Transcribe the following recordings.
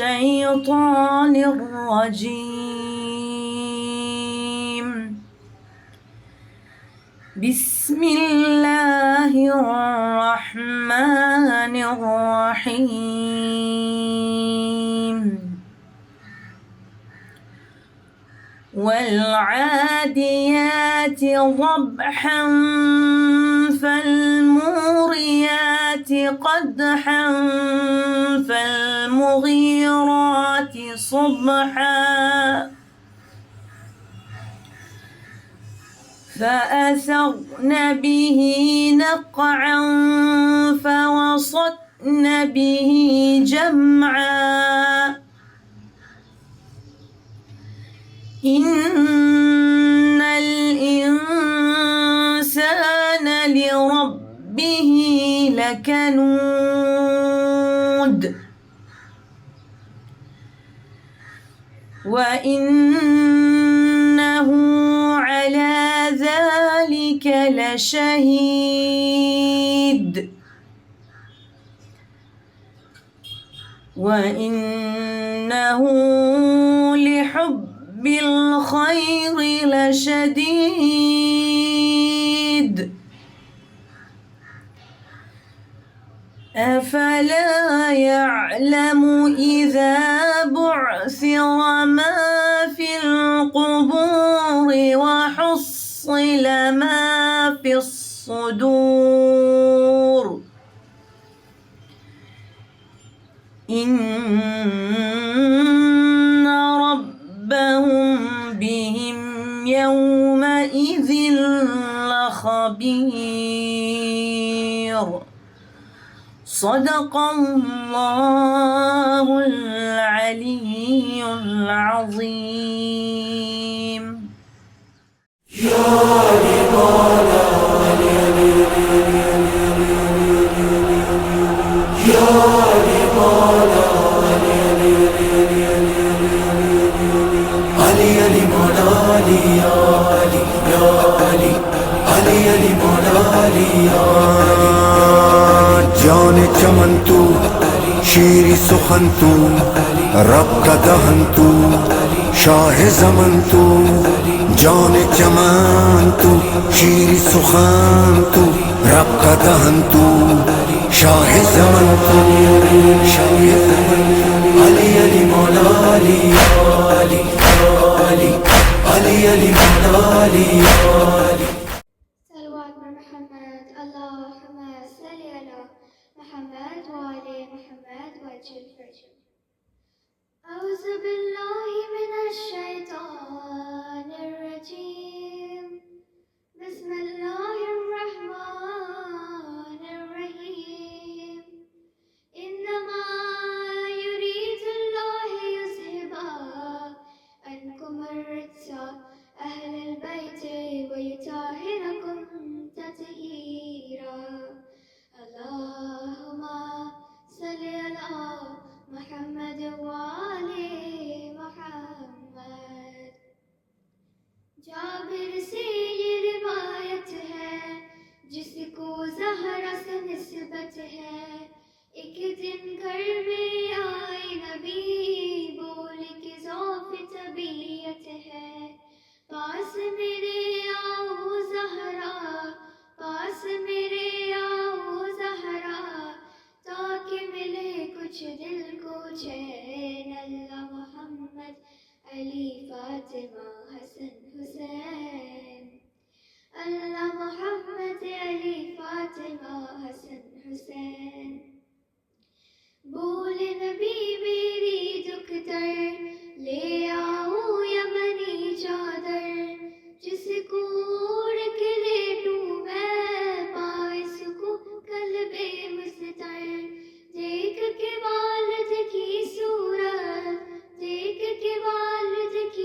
الشيطان الرجيم. بسم الله الرحمن الرحيم. والعاديات ضبحا فالموريات قدحا فالمغيرات صبحا فأثرن به نقعا فوسطن به جمعا إن الإنسان لربه لكنود وإنه على ذلك لشهيد وإنه لحب الخير لشديد أفلا يعلم إذا بعثر ما في القبور وحصل ما في الصدور إن ربهم بهم يومئذ لخبير. صدق الله العلي العظيم. جان چمن تو شیری سخن تو رب کا دہن تو شاہ زمن تو جان چمن تو شیری سخن تو رب کا دہن تو شاہ زمن تو علی علی مولا علی علی علی علی علی مولا علی علی. صلوات محمد اللهم صل على محمد وآل محمد وجل فرجه. أعوذ بالله من الشيطان الرجيم. بسم الله الرحمن الرحيم. إنما يريد الله يذهب عنكم الرجس أهل البيت ويطهركم تطهيرا. اللهم صل على محمد وآل محمد. جابر سے یہ روایت ہے جس کو زہرا سے نسبت ہے. ایک دن گھر میں آئے نبی بول کے ذوق طبیعت ہے. پاس میرے آؤ زہرا پاس میرے آؤ زہرا تاکہ ملے کچھ دل کو چین. اللہ محمد علی فاطمہ حسن حسین. اللہ محمد علی فاطمہ حسن حسین. بول نبی میری دکھ در لے آؤ یمنی چادر جس کو اوڑھ کے لیٹوں میں باعث کو قلب مستر. دیکھ کے والد کی صورت دیکھ کے والد کی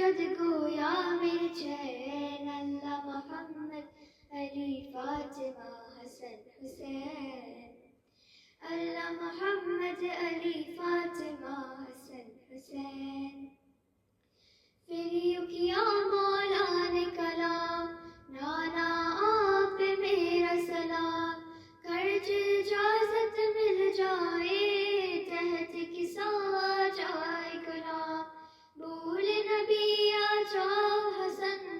صد گویا میں چین اللہ محمد علی فاطمہ حسن حسین اللہ محمد علی فاطمہ حسن حسین پھر یوں کیا مولا نے کلام نانا آپ پہ میرا سلام کرج اجازت مل جائے تحت کسا جائے کلام بھول نبی آ جاؤ حسن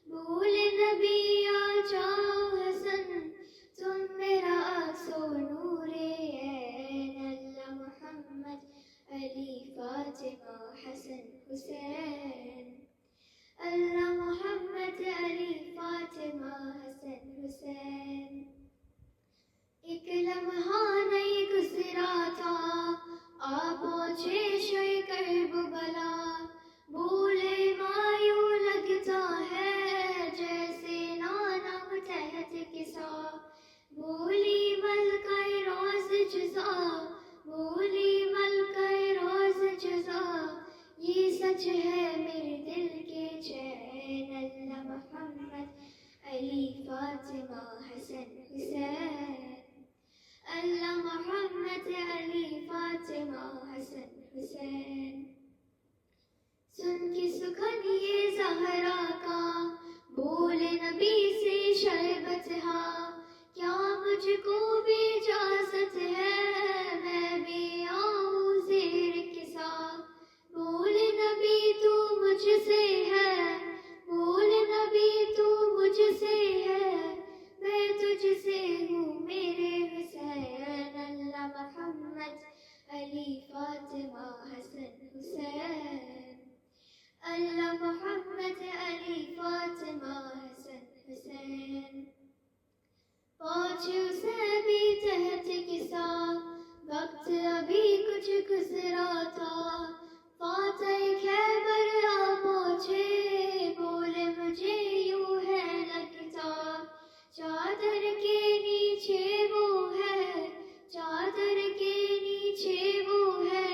بھول نبی آ جاؤ حسن تم میرا عکس و نور عین اللہ محمد علی فاطمہ حسن حسین اللہ محمد علی فاطمہ حسن حسین ایک لمحہ نہیں گزرا تھا آ پہنچے شے کرب بلا بولے مایوں لگتا ہے جیسے نانم تحت کسا بولی ملکہ روز جزا بولی ملکہ روز جزا یہ سچ ہے میرے دل کے چین اللہ محمد علی فاطمہ حسن حسین اللہ محمد علی فاطمہ حسن حسین سن کی سخن یہ زہرا کا بول نبی سے شربت ہا کیا مجھ کو بھی اجازت ہے میں بھی آؤں زیر کسا بول نبی تو مجھ سے ہے بول نبی تو مجھ سے ہے میں تجھ سے ہوں میرے حسین اللہ محمد علی فاطمہ حسن حسین اللہ محمد علی فاطمہ حسن حسین پہنچے اسے بھی تحت کسا وقت ابھی کچھ گزرا تھا فاتح خیبر آ پہنچے بولے مجھے یوں ہے لگتا چادر کے نیچے وہ ہے چادر کے نیچے وہ ہے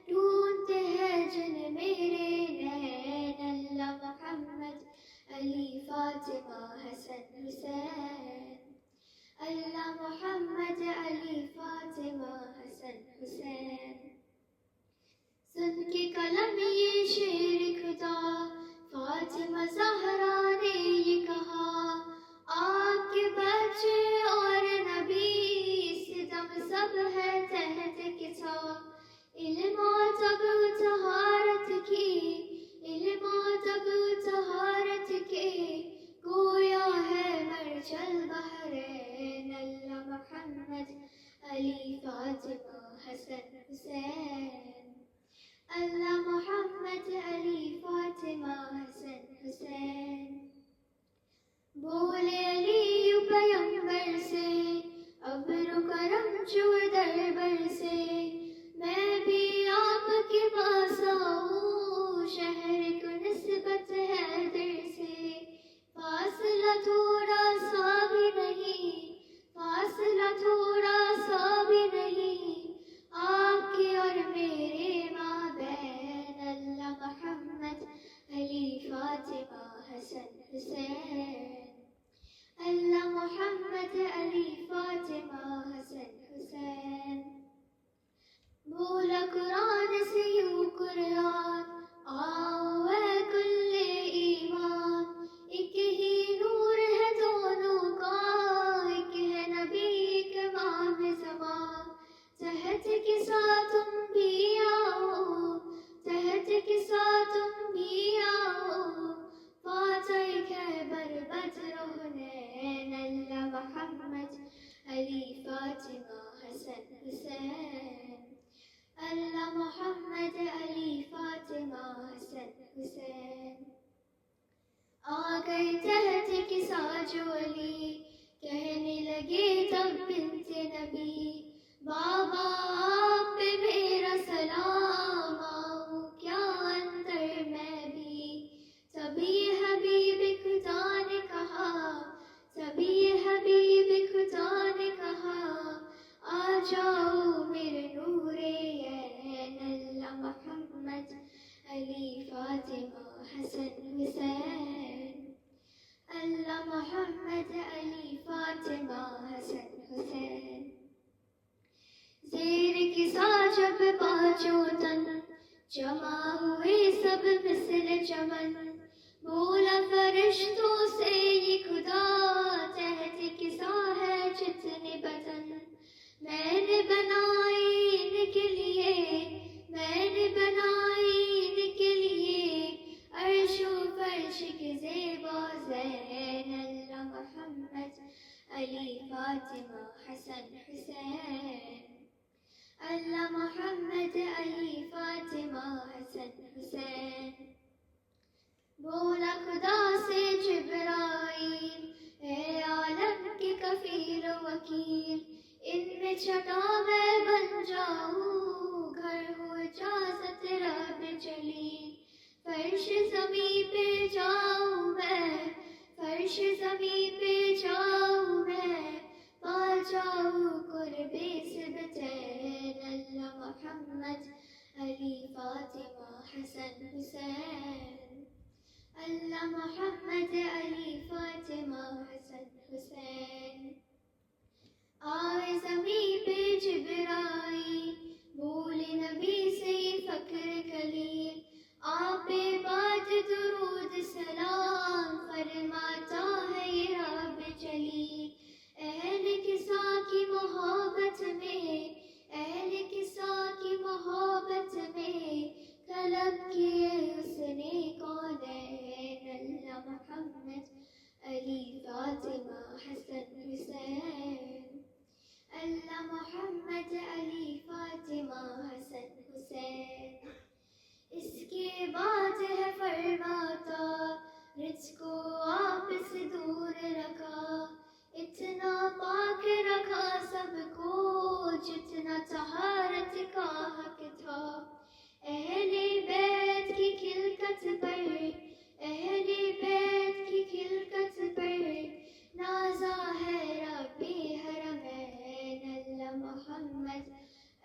ڈھونڈتے ہیں جن میرے نین اللہ محمد علی فاطمہ حسن حسین اللہ محمد علی فاطمہ حسن حسین سن کے قلم یہ شعر خدا فاطمہ زہرا نے یہ کہا آپ کے بچے اور نبی ستم سب ہے تحت کسا علم و تب طہارت کی علم و تب طہارت کے گویا ہے مرجل بحرین اللہ محمد علی فاطمہ حسن حسین اللہ محمد علی فاطمہ حسن حسین بولے علی پیغمبر سے ابر و کرم جو دربر سے میں بھی آپ کے پاس آؤں شہر کو نسبت ہے در سے فاصلہ تھوڑا سا بھی نہیں فاصلہ تھوڑا سا بھی نہیں آپ کے اور میرے مابین اللہ محمد علی فاطمہ حسن حسین اللہ محمد علی فاطمہ حسن حسین بولا قرآن سے یوں قرآن آؤ اے کل ایمان ایک ہی نور ہے دونوں کا ایک ہے نبی ایک امام زمان تحت کے ساتھ تم بھی آؤ تحت کے ساتھ تم بھی آؤ فاتح خیبر بدر حنین اللہ محمد علی فاطمہ حسن حسین اللہ محمد علی فاطمہ حسن حسین آ گئے تحت کے ساتھ جو علی کہنے لگے تب بنت نبی بابا آپ پہ میرا سلام آؤں کیا اندر میں بھی تبھی حبیب خدا نے کہا تبھی حبیب خدا نے کہا آ جاؤ میرے نور عین اللہ محمد علی فاطمہ حسن پانچوں تن جمع ہوئے سب مثل چمن بولا فرشتوں سے یہ خدا تحت کسا ہے جتنے بدن میں نے بنائی ان کے لیے میں نے بنائی ان کے لیے عرش و فرش کے زیبا زین اللہ محمد علی فاطمہ حسن حسین اللہ محمد علی فاطمہ حسن حسین بولا خدا سے جبرائیل اے عالم کے کفیل و وکیل ان میں چھٹا میں بن جاؤں گھر ہو اجازت رب جلیل فرش زمین پہ جاؤں میں فرش زمین پہ جاؤں میں پا جاؤں قرب سبتین اللہ محمد علی فاطمہ حسن حسین اللہ محمد علی فاطمہ حسن حسین آئے زمین پہ جبرائیل بولے نبی سے فکر کلیل آپ بعد درود سلام فرماتا ہے یہ رب جلیل اہل کسا کی محبت میں اہل کسا کی محبت میں طلب کیے اس نے کونین اللہ محمد علی فاطمہ حسن حسین اللہ محمد علی فاطمہ حسن حسین اس کے بعد ہے فرماتا رزق کو آپ سے دور رکھا اتنا پاک رکھا سب کو جتنا طہارت کا حق تھا اہل بیت کی خلقت پر اہل بیت کی خلقت پر نازا ہے رب حرمین اللہ محمد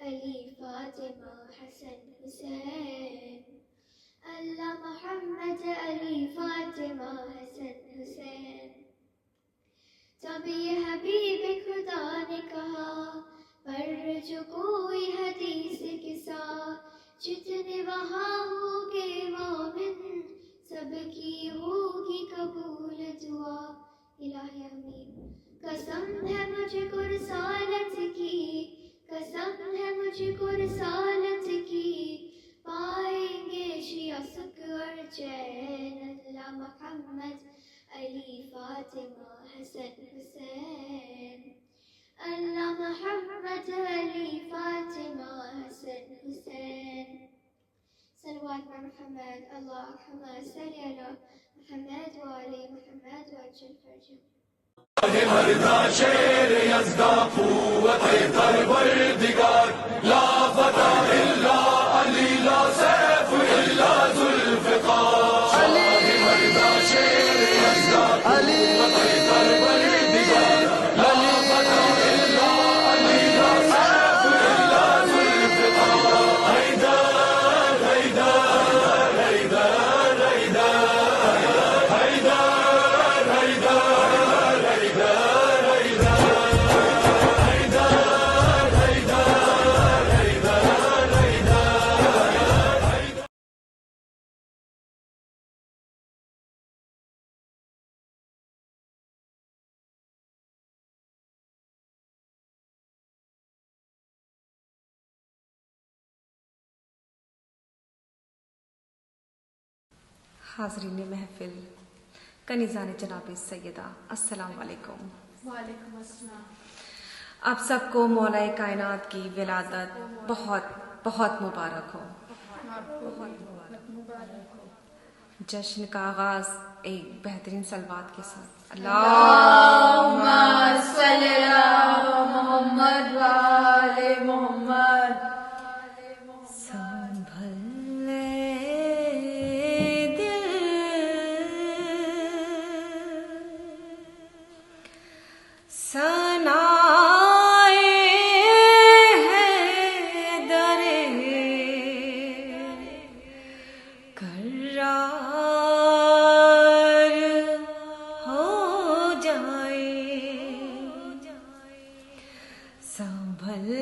علی فاطمہ حسن حسین اللہ محمد علی فاطمہ حسن حسین تب یہ حبیب خدا نے کہا پر جو کوئی حدیث قصہ جتنے وہاں ہوگے مومن سب کی ہوگی قبول دعا الہی آمین قسم ہے مجھ کو رسالت کی قسم ہے مجھ کو رسالت کی پائیں گے شیعہ سکھ اور چین اللہ محمد علی فاطمہ حسن حسین اللہ محمد علی فاطمہ حسن حسین صلوات بر محمد اللهم صل على محمد وآل محمد وعجل فرجهم مردا شیر یزدا قوت پروردگار لا فتح الا علی لا سیف الا ذوالفقار علی مردا شیر یزدا قوت پروردگار لا فتح الا علی لا سیف الا ذوالفقار حیدر حیدر حیدر حیدر حاضرین محفل کنیزان جناب سیدہ السلام علیکم۔ وعلیکم السلام۔ آپ سب کو مولا کائنات کی ولادت بہت بہت مبارک ہو۔ جشن کا آغاز ایک بہترین صلوات کے ساتھ اللہم صلی علی محمد و آل محمد۔ سنبھل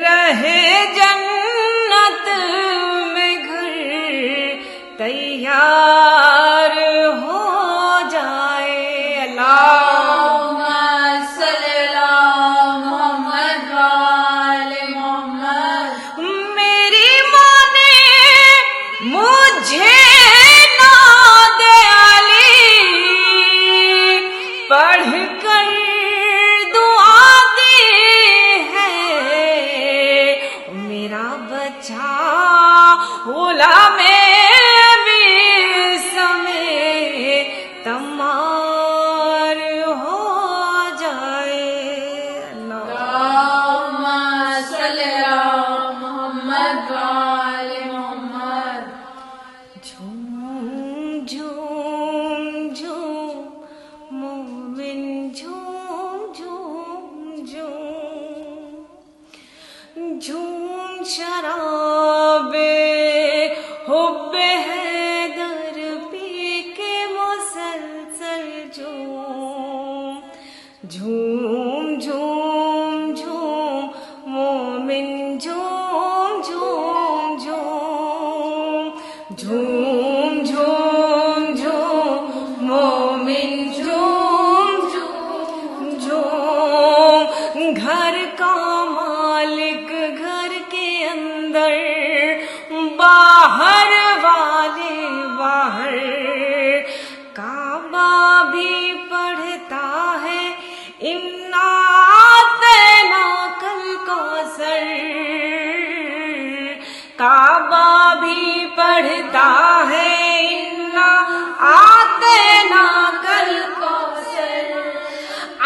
رہے جنت میں گھر تیار ہو جائے. اللہم صلی علی محمد وآل محمد. میری ماں نے مجھے ناد علی پڑھ کر دعا دی ہے. میرا بچہ غلام بھی سمے تمار ہو جائے. اللہم صلی علی محمد وآل محمد. جھوم جھوم جھوم مومن جھوم جھوم جھوم جھوم شراب حب حیدر پی کے مسلسل جھوم جھوم جھوم جھوم مومن جھوم جھوم جھوم جھوم جھوم جھوم مومن جھوم جھوم جھوم. گھر کا مالک گھر کے اندر، باہر والے باہر. کعبہ بھی پڑھتا ہے انا اعطیناک الکوثر. کعبہ بھی پڑھتا ہے انا اعطیناک الکوثر.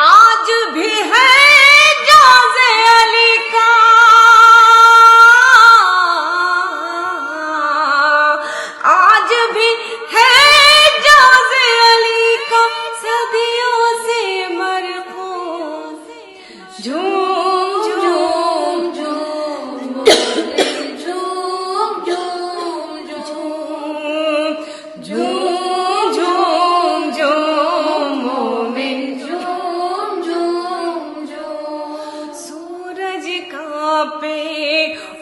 آج بھی ہے جوز علی کا، آج بھی ہے جوز علی کا صدیوں سے مرقوم. جھوم جھوم جھوم جھوم جھوم جھوم جھوم جھوم مومن. جھوم جھوم جھوم. سورج کانپے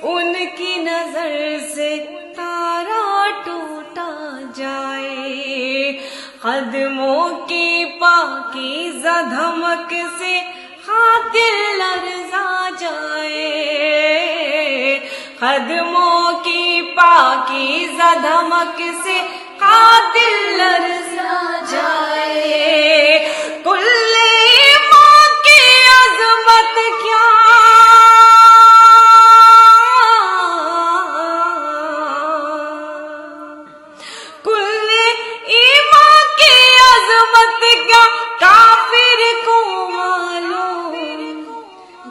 ان کی نظر سے، تارا ٹوٹا جائے. قدموں کی پاکیزہ دھمک سے خاطر لرزا جائے. قدموں کی پاکیزہ دھمک سے خاطر لرزا جائے. کل ایمان کی عظمت کیا، کل ایمان کی عظمت کیا کافر کو معلوم.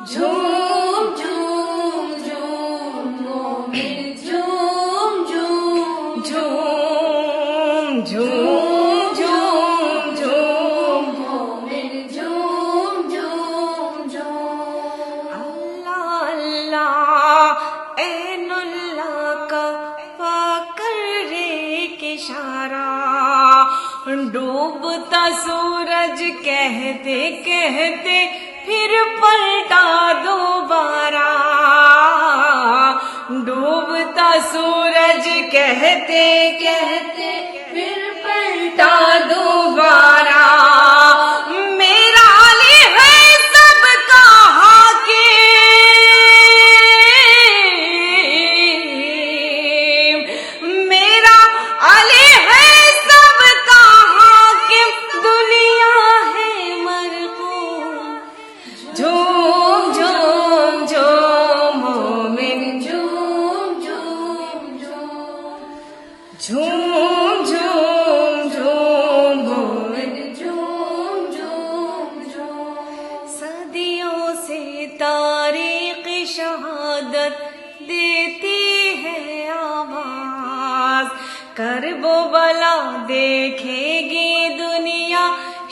جھوم جھوم جھوم مومن جھوم جھوم جھوم جھوم جھوم جھوم مومن جھوم جھوم جھوم. اللہ اللہ عین اللہ کا پا کر ایک اشارہ. ڈوبتا سورج کہتے کہتے پھر پلٹا دوبارہ. ڈوبتا سورج کہتے کہتے پھر پلٹا دوبارہ. میرا علی ہے سب کا حاکم. میرا علی ہے سب کا حاکم. دنیا ہے مرقوم. جھوم جھوم جھوم مومن جھوم جھوم جھوم. جھوم جھوم جھوم مومن. جھوم جھوم جھوم. صدیوں سے تاریخ شہادت دیتی ہے آواز. کرب و بلا دیکھے گی دنیا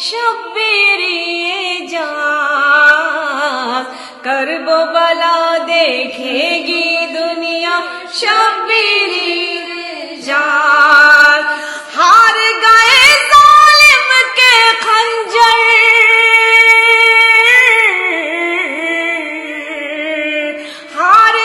شبیر اعجاز. کرب و بلا دیکھے گی دنیا شبیر اعجاز. ہار گئے ظالم کے خنجر، ہار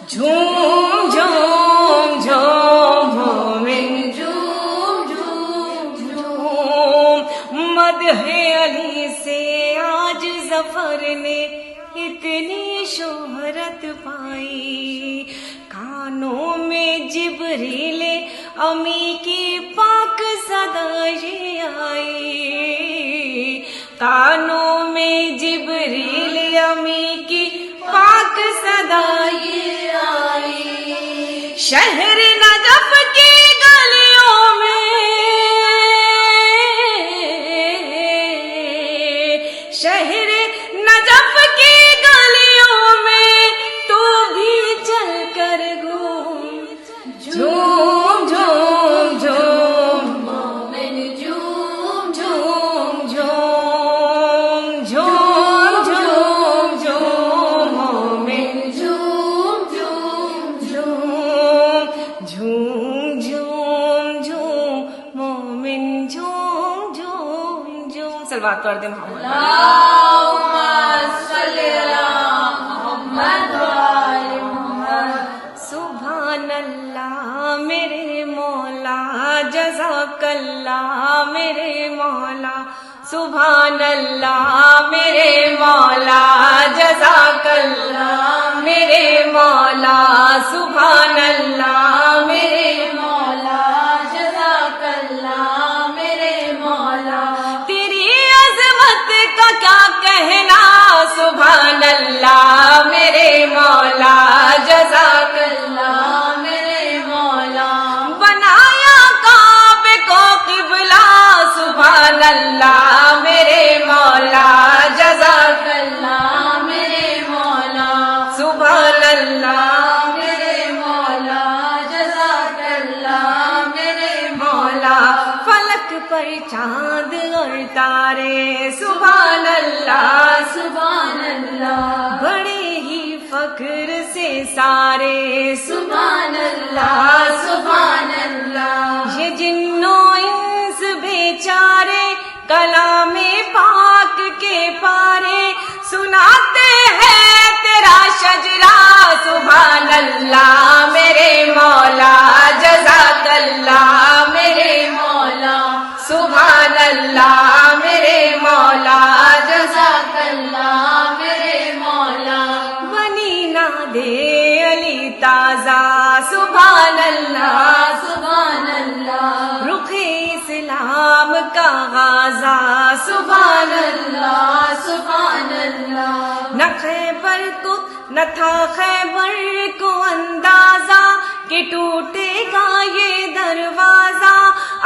جھوم جھوم جھوم مومن جھوم جھوم جھوم مدح علی سے آج ظفر نے اتنی شہرت پائی، کانوں میں جبریل امی کی پاک صدا یہ آئی، کانوں میں جبریل امی کی پاک صدا یہ آئی، شہر نجف کی گلیوں میں، شہر نجف کی گلیوں میں تو بھی چل کر گھوم، جھوم جھوم جھوم مومن جھوم جھوم جھوم جھوم جھوم جھوم مومن جھوم جھوم جھوم جھوم جھوم جھوم مومن جھوم جھوم جھوم صلوات پڑھ دے محمد۔ اللہم صلی علی محمد وآل محمد۔ سبحان اللہ میرے مولا، جزاک اللہ میرے مولا، سبحان اللہ میرے مولا، جزاک اللہ میرے مولا، سبحان اللہ میرے مولا، جزاک اللہ میرے مولا۔ تیری عظمت کا کیا کہنا، سبحان اللہ میرے مولا، جزاک اللہ میرے مولا۔ بنایا کعبے کو قبلہ، سبحان اللہ میرے مولا، جزاک اللہ میرے مولا۔ سبحان اللہ میرے مولا، جزاک اللہ میرے مولا، فلک پر چاند اور تارے، سبحان اللہ سبحان اللہ۔ بڑے ہی فخر سے سارے، سبحان اللہ سبحان اللہ۔ یہ جنو انس بیچارے کلام پاک کے پارے سناتے ہیں تیرا شجرا، سبحان اللہ میرے مولا، جزاک اللہ میرے مولا، سبحان اللہ میرے مولا، جزاک اللہ میرے مولا۔ بنی نہ دے علی تازہ، سبحان اللہ سبحان اللہ۔ رخ اسلام کا غازہ، سبحان اللہ سبحان اللہ۔ نہ خیبر کو نہ تھا خیبر کو اندازہ کہ ٹوٹے گا یہ دروازہ،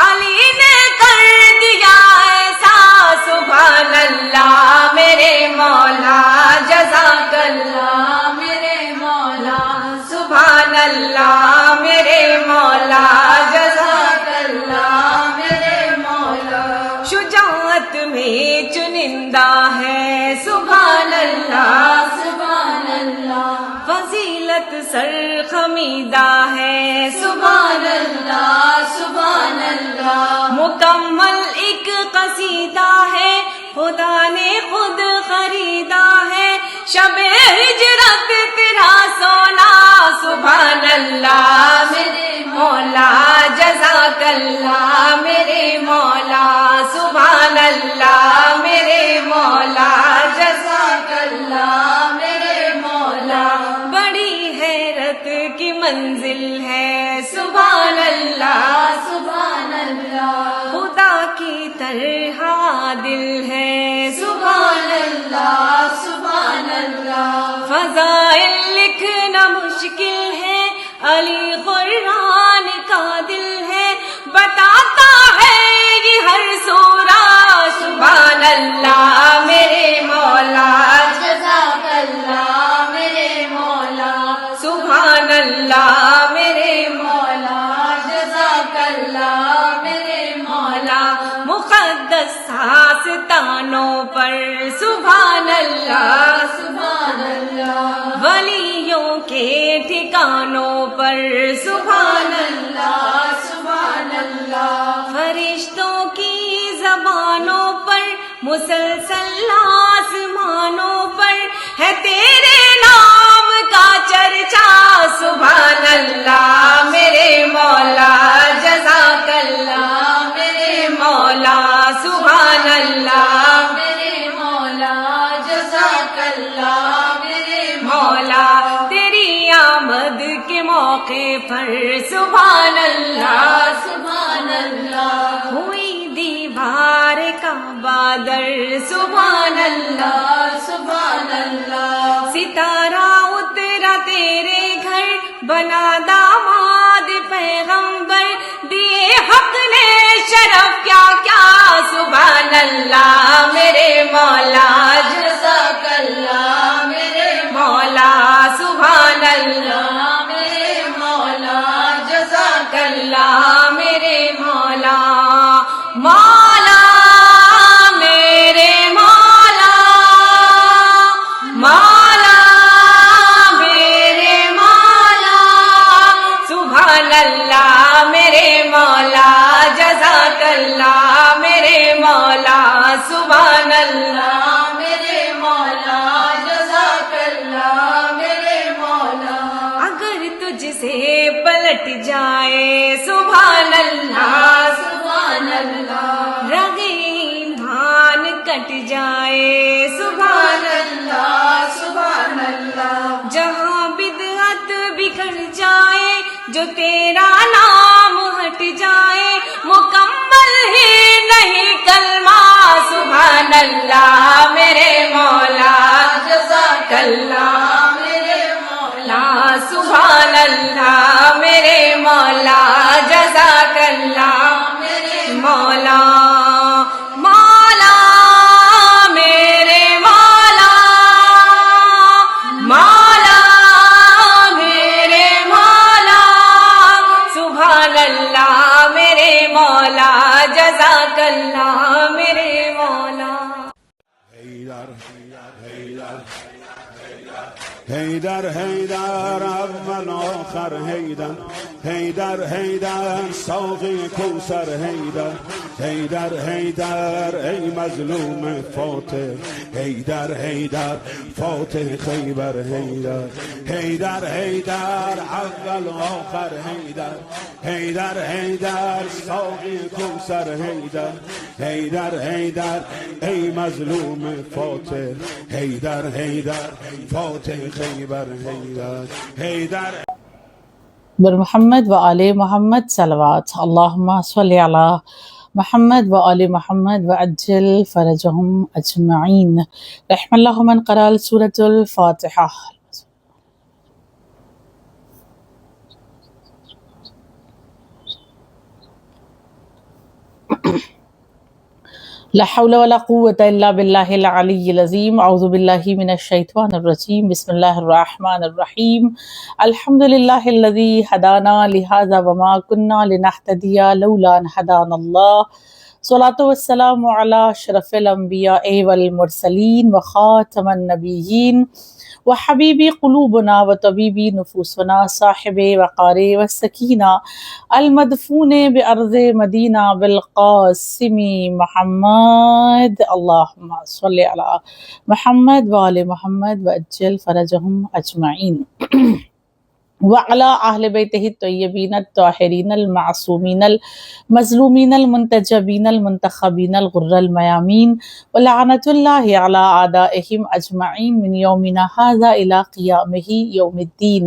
علی نے کر دیا ایسا، سبحان اللہ میرے مولا، جزاک اللہ میرے مولا۔ سبحان اللہ میرے مولا، جزاک اللہ میرے مولا۔ شجاعت میں چنندہ ہے، سبحان اللہ سبحان اللہ۔ فضیلت سر خمیدہ ہے، سبحان اللہ سبحان اللہ۔ مکمل ایک قصیدہ ہے، خدا نے خود خریدا ہے، شب ہجرت تیرا سونا، سبحان اللہ میرے مولا، جزاک اللہ میرے مولا، سبحان اللہ میرے مولا، جزاک اللہ میرے مولا۔ بڑی حیرت کی منزل ہے، سبحان اللہ سبحان اللہ۔ خدا کی طرح دل ہے، سبحان اللہ سبحان اللہ۔ فضائل لکھنا مشکل ہے، علی قرآن کا دل ہے، بتاتا ہے یہ ہر سورہ، سبحان اللہ میرے مولا، جزاک اللہ میرے مولا۔ سبحان اللہ میرے مولا جزاک اللہ میرے مولا۔ مقدس آستانوں پر، سبحان اللہ سبحان اللہ۔ ولیوں کے ٹھکانوں پر، سبحان اللہ سبحان اللہ۔ فرشتوں کی زبانوں پر، مسلسل آسمانوں پر ہے تیرے نام کا چرچا، موقع پر سبحان اللہ سبحان اللہ ہوئی دیوار کا بادر سبحان اللہ سبحان اللہ ستارہ اترا تیرے گھر بنا داماد پیغمبر دیے حق نے شرف کیا کیا سبحان اللہ میرے مولا جزاک اللہ میرے مولا سبحان اللہ میرے مولا جزاک اللہ میرے مولا مولا میرے مولا مولا میرے مولا سبحان اللہ میرے مولا جزاک اللہ میرے مولا سبحان اللہ میرے مولا جزاک اللہ میرے مولا اگر تجھ سے پلٹ جائے سبحان اللہ سبحان اللہ رگے ایمان کٹ جائے سبحان اللہ سبحان اللہ جہاں بدعت بگڑ جائے جو تیرا نام ہٹ جائے مکمل ہی نہیں کلمہ سبحان اللہ میرے مولا جزاک اللہ میرے مولا لا سبحان اللہ میرے مولا جزاک اللہ میرے مولا مولا میرے مولا مولا میرے مولا سبحان اللہ میرے مولا جزاک اللہ میرے مولا هيدر هيدر أول آخر هيدر هيدر هيدر ساقي كوثر هيدر هيدر هيدر أي مظلوم فاتح هيدر هيدر فاتح خيبر هيدر هيدر هيدر أول آخر هيدر هيدر هيدر ساقي كوثر هيدر هيدر هيدر أي مظلوم فاتح هيدر هيدر فاتح خيبر هيدر هيدر بر محمد و آل محمد صلوات اللهم صل على محمد و آل محمد و عجل فرجهم اجمعین. رحم اللہ من قرأ سورة الفاتحہ. لا حول ولا قوة إلا بالله العلي العظيم. أعوذ بالله من الشيطان الرجيم. بسم الله الرحمن الرحيم. الحمد لله الذي هدانا لهذا وما كنا لنهتدي لولا أن هدانا الله. صلاة والسلام على أشرف الأنبياء والمرسلين وخاتم النبيين وحبيب قلوبنا وطبيب نفوسنا صاحب وقار والسكينة المدفون بأرض مدينة بالقاسم محمد. اللهم صل على محمد وآل محمد وأجل فرجهم أجمعين. وعلى أهل بيته الطيبين الطاهرين المعصومين المظلومين المنتجبين المنتخبين الغر الميامين ولعنة الله على أعدائهم أجمعين من يومنا هذا إلى قيامه يوم الدين.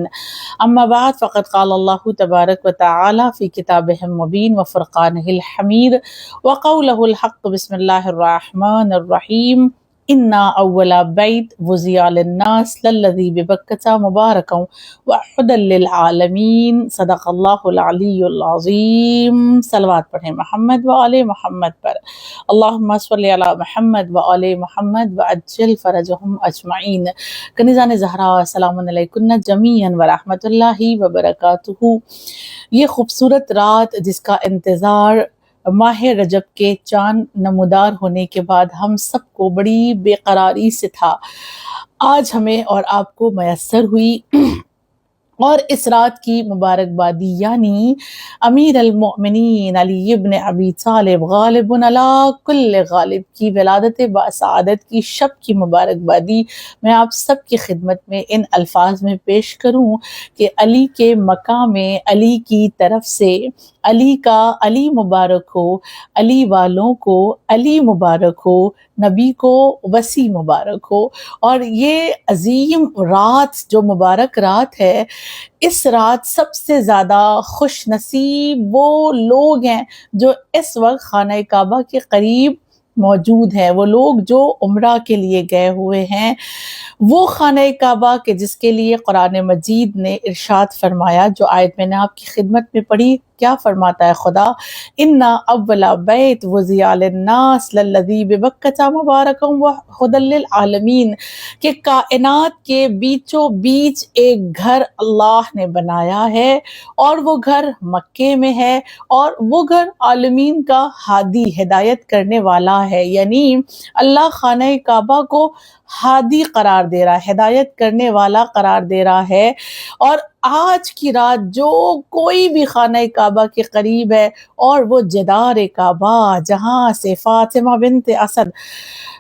أما بعد فقد قال الله تبارك وتعالى في كتابه المبين وفرقانه الحميد وقوله الحق. بسم الله الرحمن الرحيم. إنا أول بيت وزع للناس للذي ببكة مباركا وهدى للعالمين. صدق اللہ العلی العظیم. صلوات پڑھیں محمد و آل محمد پر. اللہم صلی علی محمد و آل محمد وعجل فرجهم اجمعین. کنیزان زہرا السلام علیکم جمیعا ورحمۃ اللہ وبرکاتہ. یہ خوبصورت رات جس کا انتظار ماہ رجب کے چاند نمودار ہونے کے بعد ہم سب کو بڑی بے قراری سے تھا، آج ہمیں اور آپ کو میسر ہوئی، اور اس رات کی مبارکبادی یعنی امیر المؤمنین علی ابن ابی طالب غالب علی کل غالب کی ولادت باسعادت کی شب کی مبارکبادی میں آپ سب کی خدمت میں ان الفاظ میں پیش کروں کہ علی کے مقام علی کی طرف سے علی کا علی مبارک ہو، علی والوں کو علی مبارک ہو، نبی کو وسیع مبارک ہو۔ اور یہ عظیم رات جو مبارک رات ہے، اس رات سب سے زیادہ خوش نصیب وہ لوگ ہیں جو اس وقت خانہ کعبہ کے قریب موجود ہیں، وہ لوگ جو عمرہ کے لیے گئے ہوئے ہیں، وہ خانہ کعبہ کے جس کے لیے قرآن مجید نے ارشاد فرمایا، جو آیت میں نے آپ کی خدمت میں پڑھی، کیا فرماتا ہے خدا؟ اِنَّا أَوَّلَ بَيْتٍ وُضِعَ لِلنَّاسِ لَلَّذِي بِبَكَّةَ مُبَارَكًا وَهُدًى لِّلْعَالَمِينَ کہ کائنات کے بیچوں بیچ ایک گھر اللہ نے بنایا ہے، اور وہ گھر مکے میں ہے، اور وہ گھر عالمین کا ہادی ہدایت کرنے والا ہے۔ یعنی اللہ خانہ کعبہ کو ہادی قرار دے رہا ہے، ہدایت کرنے والا قرار دے رہا ہے۔ اور آج کی رات جو کوئی بھی خانہ کعبہ کے قریب ہے، اور وہ جدار کعبہ جہاں سے فاطمہ بنت اسد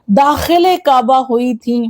داخل کعبہ ہوئی تھی،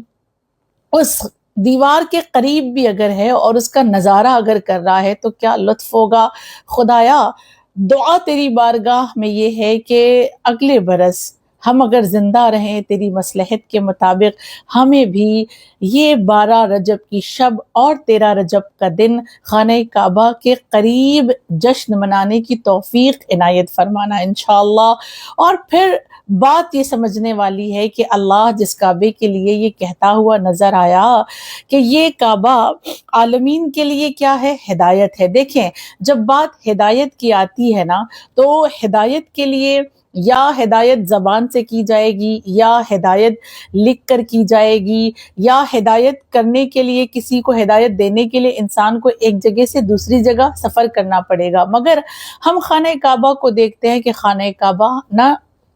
اس دیوار کے قریب بھی اگر ہے اور اس کا نظارہ اگر کر رہا ہے تو کیا لطف ہوگا۔ خدایا دعا تیری بارگاہ میں یہ ہے کہ اگلے برس ہم اگر زندہ رہیں تیری مصلحت کے مطابق، ہمیں بھی یہ 12 رجب کی شب اور 13 رجب کا دن خانہ کعبہ کے قریب جشن منانے کی توفیق عنایت فرمانا انشاءاللہ۔ اور پھر بات یہ سمجھنے والی ہے کہ اللہ جس کعبے کے لیے یہ کہتا ہوا نظر آیا کہ یہ کعبہ عالمین کے لیے کیا ہے؟ ہدایت ہے۔ دیکھیں جب بات ہدایت کی آتی ہے نا، تو ہدایت کے لیے یا ہدایت زبان سے کی جائے گی، یا ہدایت لکھ کر کی جائے گی، یا ہدایت کرنے کے لیے کسی کو ہدایت دینے کے لیے انسان کو ایک جگہ سے دوسری جگہ سفر کرنا پڑے گا۔ مگر ہم خانہ کعبہ کو دیکھتے ہیں کہ خانہ کعبہ نہ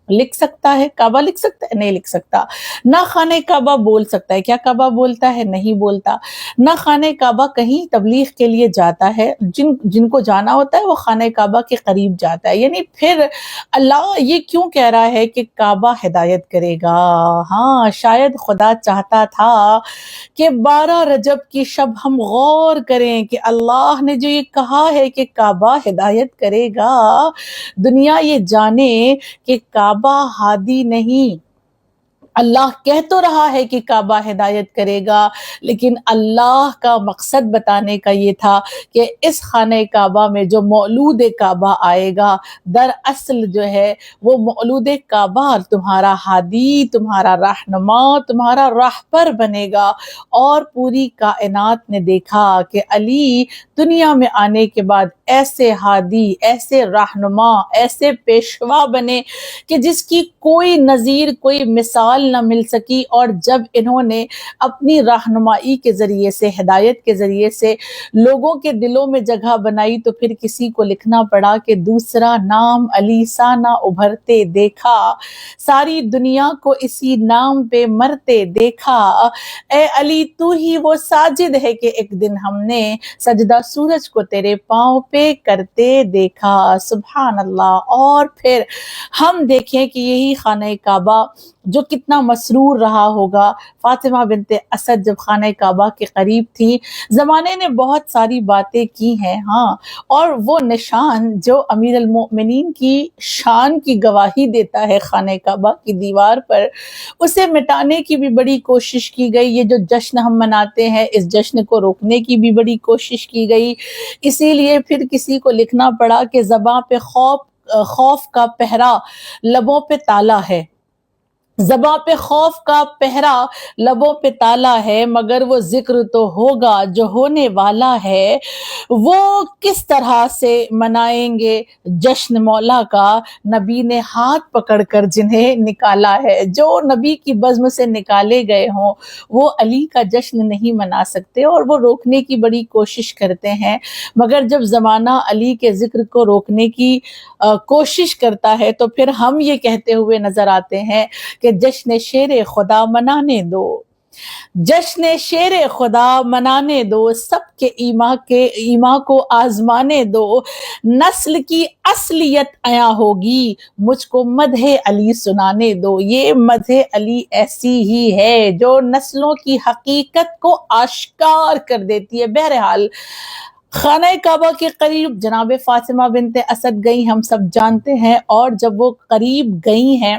لکھ سکتا ہے، کعبہ لکھ سکتا ہے؟ نہیں لکھ سکتا۔ نہ خانہ کعبہ بول سکتا ہے، کیا کعبہ بولتا ہے؟ نہیں بولتا۔ نہ خانہ کعبہ کہیں تبلیغ کے لیے جاتا ہے، جن کو جانا ہوتا ہے وہ خانہ کعبہ کے قریب جاتا ہے۔ یعنی پھر اللہ یہ کیوں کہہ رہا ہے کہ کعبہ ہدایت کرے گا؟ ہاں شاید خدا چاہتا تھا کہ 12 رجب کی شب ہم غور کریں کہ اللہ نے جو یہ کہا ہے کہ کعبہ ہدایت کرے گا، دنیا یہ جانے کہ کعبہ ہادی نہیں۔ اللہ کہہ تو رہا ہے کہ کعبہ ہدایت کرے گا، لیکن اللہ کا مقصد بتانے کا یہ تھا کہ اس خانہ کعبہ میں جو مولود کعبہ آئے گا، دراصل جو ہے وہ مولود کعبہ تمہارا ہادی، تمہارا رہنما، تمہارا راہبر بنے گا۔ اور پوری کائنات نے دیکھا کہ علی دنیا میں آنے کے بعد ایسے ہادی، ایسے رہنما، ایسے پیشوا بنے کہ جس کی کوئی نظیر، کوئی مثال نہ مل سکی۔ اور جب انہوں نے اپنی رہنمائی کے ذریعے سے، ہدایت کے ذریعے سے لوگوں کے دلوں میں جگہ بنائی، تو پھر کسی کو لکھنا پڑا کہ دوسرا نام علی سا نہ ابھرتے دیکھا، ساری دنیا کو اسی نام پہ مرتے دیکھا، اے علی تو ہی وہ ساجد ہے کہ ایک دن ہم نے سجدہ سورج کو تیرے پاؤں پہ کرتے دیکھا۔ سبحان اللہ۔ اور پھر ہم دیکھیں کہ یہی خانہ کعبہ جو کتنا مسرور رہا ہوگا، فاطمہ بنت اسد جب خانہ کعبہ کے قریب تھی، زمانے نے بہت ساری باتیں کی ہیں، ہاں، اور وہ نشان جو امیر المؤمنین کی شان کی گواہی دیتا ہے خانہ کعبہ کی دیوار پر، اسے مٹانے کی بھی بڑی کوشش کی گئی۔ یہ جو جشن ہم مناتے ہیں، اس جشن کو روکنے کی بھی بڑی کوشش کی گئی۔ اسی لیے پھر کسی کو لکھنا پڑا کہ زباں پہ خوف کا پہرا، لبوں پہ تالا ہے۔ زباں پہ خوف کا پہرا، لبوں پہ تالا ہے، مگر وہ ذکر تو ہوگا جو ہونے والا ہے۔ وہ کس طرح سے منائیں گے جشن مولا کا؟ نبی نے ہاتھ پکڑ کر جنہیں نکالا ہے، جو نبی کی بزم سے نکالے گئے ہوں، وہ علی کا جشن نہیں منا سکتے، اور وہ روکنے کی بڑی کوشش کرتے ہیں۔ مگر جب زمانہ علی کے ذکر کو روکنے کی کوشش کرتا ہے، تو پھر ہم یہ کہتے ہوئے نظر آتے ہیں کہ جشن شیر خدا منانے دو، جشن شیر خدا منانے دو، سب کے ایما کو آزمانے دو، نسل کی اصلیت عیاں ہوگی، مجھ کو مدح علی سنانے دو۔ یہ مدح علی ایسی ہی ہے جو نسلوں کی حقیقت کو آشکار کر دیتی ہے۔ بہرحال خانہ کعبہ کے قریب جناب فاطمہ بنت اسد گئی، ہم سب جانتے ہیں، اور جب وہ قریب گئی ہیں،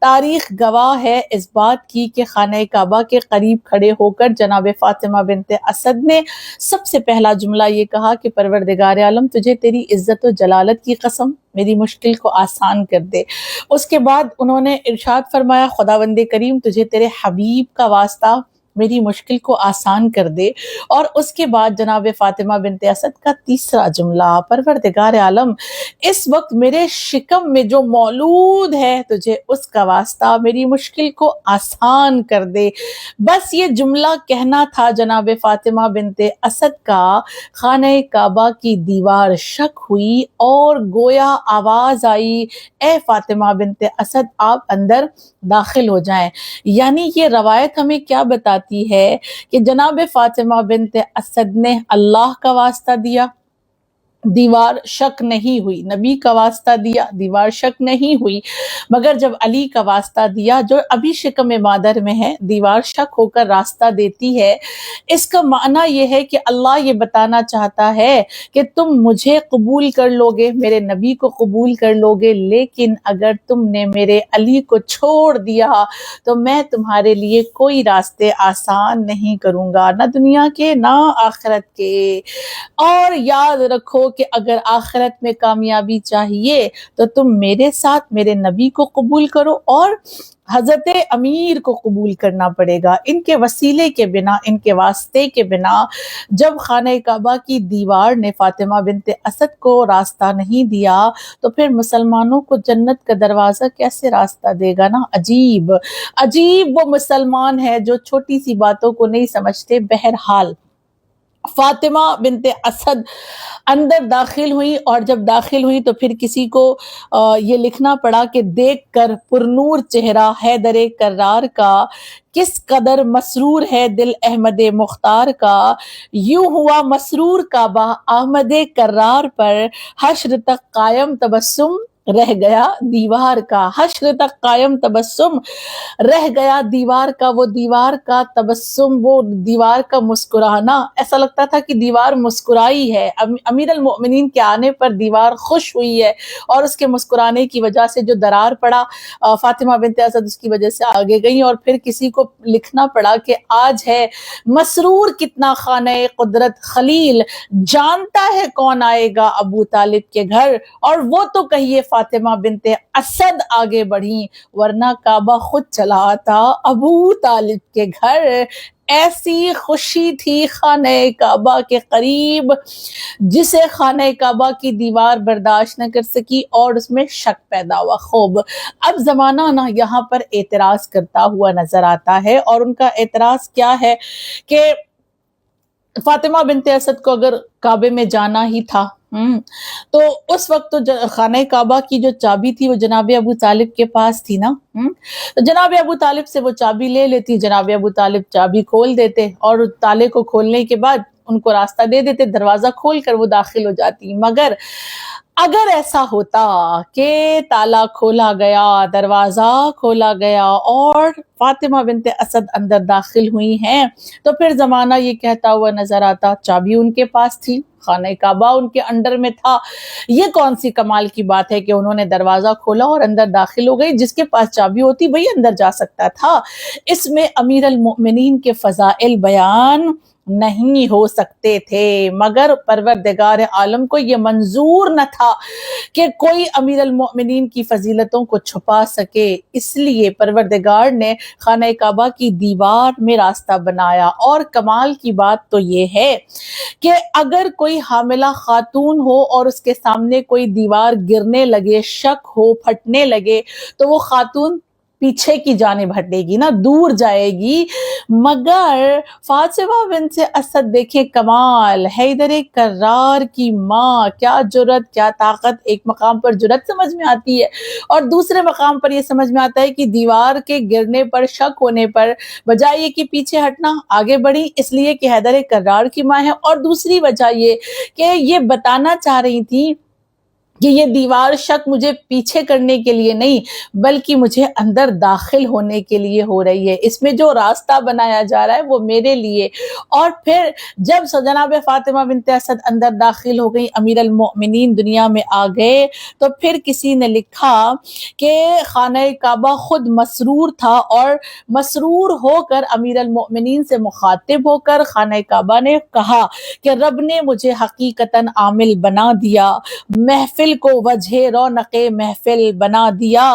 تاریخ گواہ ہے اس بات کی کہ خانہ کعبہ کے قریب کھڑے ہو کر جناب فاطمہ بنت اسد نے سب سے پہلا جملہ یہ کہا کہ پروردگار عالم تجھے تیری عزت و جلالت کی قسم میری مشکل کو آسان کر دے۔ اس کے بعد انہوں نے ارشاد فرمایا خداوند کریم تجھے تیرے حبیب کا واسطہ میری مشکل کو آسان کر دے۔ اور اس کے بعد جناب فاطمہ بنت اسد کا تیسرا جملہ پروردگار عالم اس وقت میرے شکم میں جو مولود ہے تجھے اس کا واسطہ میری مشکل کو آسان کر دے۔ بس یہ جملہ کہنا تھا جناب فاطمہ بنت اسد کا، خانہ کعبہ کی دیوار شک ہوئی اور گویا آواز آئی اے فاطمہ بنت اسد آپ اندر داخل ہو جائیں۔ یعنی یہ روایت ہمیں کیا بتاتی ہے کہ جناب فاطمہ بنت اسد نے اللہ کا واسطہ دیا، دیوار شک نہیں ہوئی، نبی کا واسطہ دیا، دیوار شک نہیں ہوئی، مگر جب علی کا واسطہ دیا جو ابھی شکم مادر میں ہے، دیوار شک ہو کر راستہ دیتی ہے۔ اس کا معنی یہ ہے کہ اللہ یہ بتانا چاہتا ہے کہ تم مجھے قبول کر لو گے، میرے نبی کو قبول کر لو گے، لیکن اگر تم نے میرے علی کو چھوڑ دیا تو میں تمہارے لیے کوئی راستے آسان نہیں کروں گا، نہ دنیا کے نہ آخرت کے۔ اور یاد رکھو کہ اگر آخرت میں کامیابی چاہیے تو تم میرے ساتھ میرے نبی کو قبول کرو اور حضرت امیر کو قبول کرنا پڑے گا۔ ان کے وسیلے کے بنا، ان کے واسطے کے بنا جب خانہ کعبہ کی دیوار نے فاطمہ بنت اسد کو راستہ نہیں دیا تو پھر مسلمانوں کو جنت کا دروازہ کیسے راستہ دے گا نا؟ عجیب عجیب وہ مسلمان ہے جو چھوٹی سی باتوں کو نہیں سمجھتے۔ بہرحال فاطمہ بنت اسد اندر داخل ہوئی، اور جب داخل ہوئی تو پھر کسی کو یہ لکھنا پڑا کہ دیکھ کر پرنور چہرہ حیدر کرار کا کس قدر مسرور ہے دل احمد مختار کا، یوں ہوا مسرور کعبہ احمد کرار پر، حشر تک قائم تبسم رہ گیا دیوار کا، حشر تک قائم تبسم رہ گیا دیوار کا، وہ دیوار کا تبسم، وہ دیوار کا مسکرانا، ایسا لگتا تھا کہ دیوار مسکرائی ہے۔ امیر المؤمنین کے آنے پر دیوار خوش ہوئی ہے اور اس کے مسکرانے کی وجہ سے جو درار پڑا فاطمہ بنت اسد اس کی وجہ سے آگے گئی، اور پھر کسی کو لکھنا پڑا کہ آج ہے مسرور کتنا خانہ قدرت خلیل، جانتا ہے کون آئے گا ابو طالب کے گھر، اور وہ تو کہیے فاطمہ بنت اسد آگے بڑھی ورنہ کعبہ خود چلا آتا ابو طالب کے گھر۔ ایسی خوشی تھی خانہ کعبہ کے قریب جسے خانہ کعبہ کی دیوار برداشت نہ کر سکی اور اس میں شک پیدا ہوا۔ خوب اب زمانہ نا یہاں پر اعتراض کرتا ہوا نظر آتا ہے، اور ان کا اعتراض کیا ہے کہ فاطمہ بنت اسد کو اگر کعبے میں جانا ہی تھا تو اس وقت تو خانہ کعبہ کی جو چابی تھی وہ جناب ابو طالب کے پاس تھی نا، تو جناب ابو طالب سے وہ چابی لے لیتی، جناب ابو طالب چابی کھول دیتے اور تالے کو کھولنے کے بعد ان کو راستہ دے دیتے، دروازہ کھول کر وہ داخل ہو جاتی۔ مگر اگر ایسا ہوتا کہ تالا کھولا گیا، دروازہ کھولا گیا اور فاطمہ بنت اسد اندر داخل ہوئی ہیں تو پھر زمانہ یہ کہتا ہوا نظر آتا چابی ان کے پاس تھی، خانہ کعبہ ان کے انڈر میں تھا۔ یہ کون سی کمال کی بات ہے کہ انہوں نے دروازہ کھولا اور اندر داخل ہو گئی، جس کے پاس چابی ہوتی وہی اندر جا سکتا تھا۔ اس میں امیر المؤمنین کے فضائل بیان نہیں ہو سکتے تھے، مگر پروردگار عالم کو یہ منظور نہ تھا کہ کوئی امیر المؤمنین کی فضیلتوں کو چھپا سکے، اس لیے پروردگار نے خانہ کعبہ کی دیوار میں راستہ بنایا۔ اور کمال کی بات تو یہ ہے کہ اگر کوئی حاملہ خاتون ہو اور اس کے سامنے کوئی دیوار گرنے لگے، شک ہو، پھٹنے لگے، تو وہ خاتون پیچھے کی جانب ہٹے گی نا، دور جائے گی۔ مگر فاطمہ بنت اسد دیکھیں کمال، حیدر کرار کی ماں، کیا جرأت، کیا طاقت! ایک مقام پر جرأت سمجھ میں آتی ہے اور دوسرے مقام پر یہ سمجھ میں آتا ہے کہ دیوار کے گرنے پر، شک ہونے پر بجائے یہ کہ پیچھے ہٹنا آگے بڑھی، اس لیے کہ حیدر کرار کی ماں ہے، اور دوسری وجہ یہ کہ یہ بتانا چاہ رہی تھی کہ یہ دیوار شک مجھے پیچھے کرنے کے لیے نہیں بلکہ مجھے اندر داخل ہونے کے لیے ہو رہی ہے، اس میں جو راستہ بنایا جا رہا ہے وہ میرے لیے۔ اور پھر جب جناب فاطمہ بنت اسد اندر داخل ہو گئی، امیر المؤمنین دنیا میں آ گئے، تو پھر کسی نے لکھا کہ خانہ کعبہ خود مسرور تھا، اور مسرور ہو کر امیر المؤمنین سے مخاطب ہو کر خانہ کعبہ نے کہا کہ رب نے مجھے حقیقتاً عامل بنا دیا، محفل کو وجہ رونق محفل بنا دیا،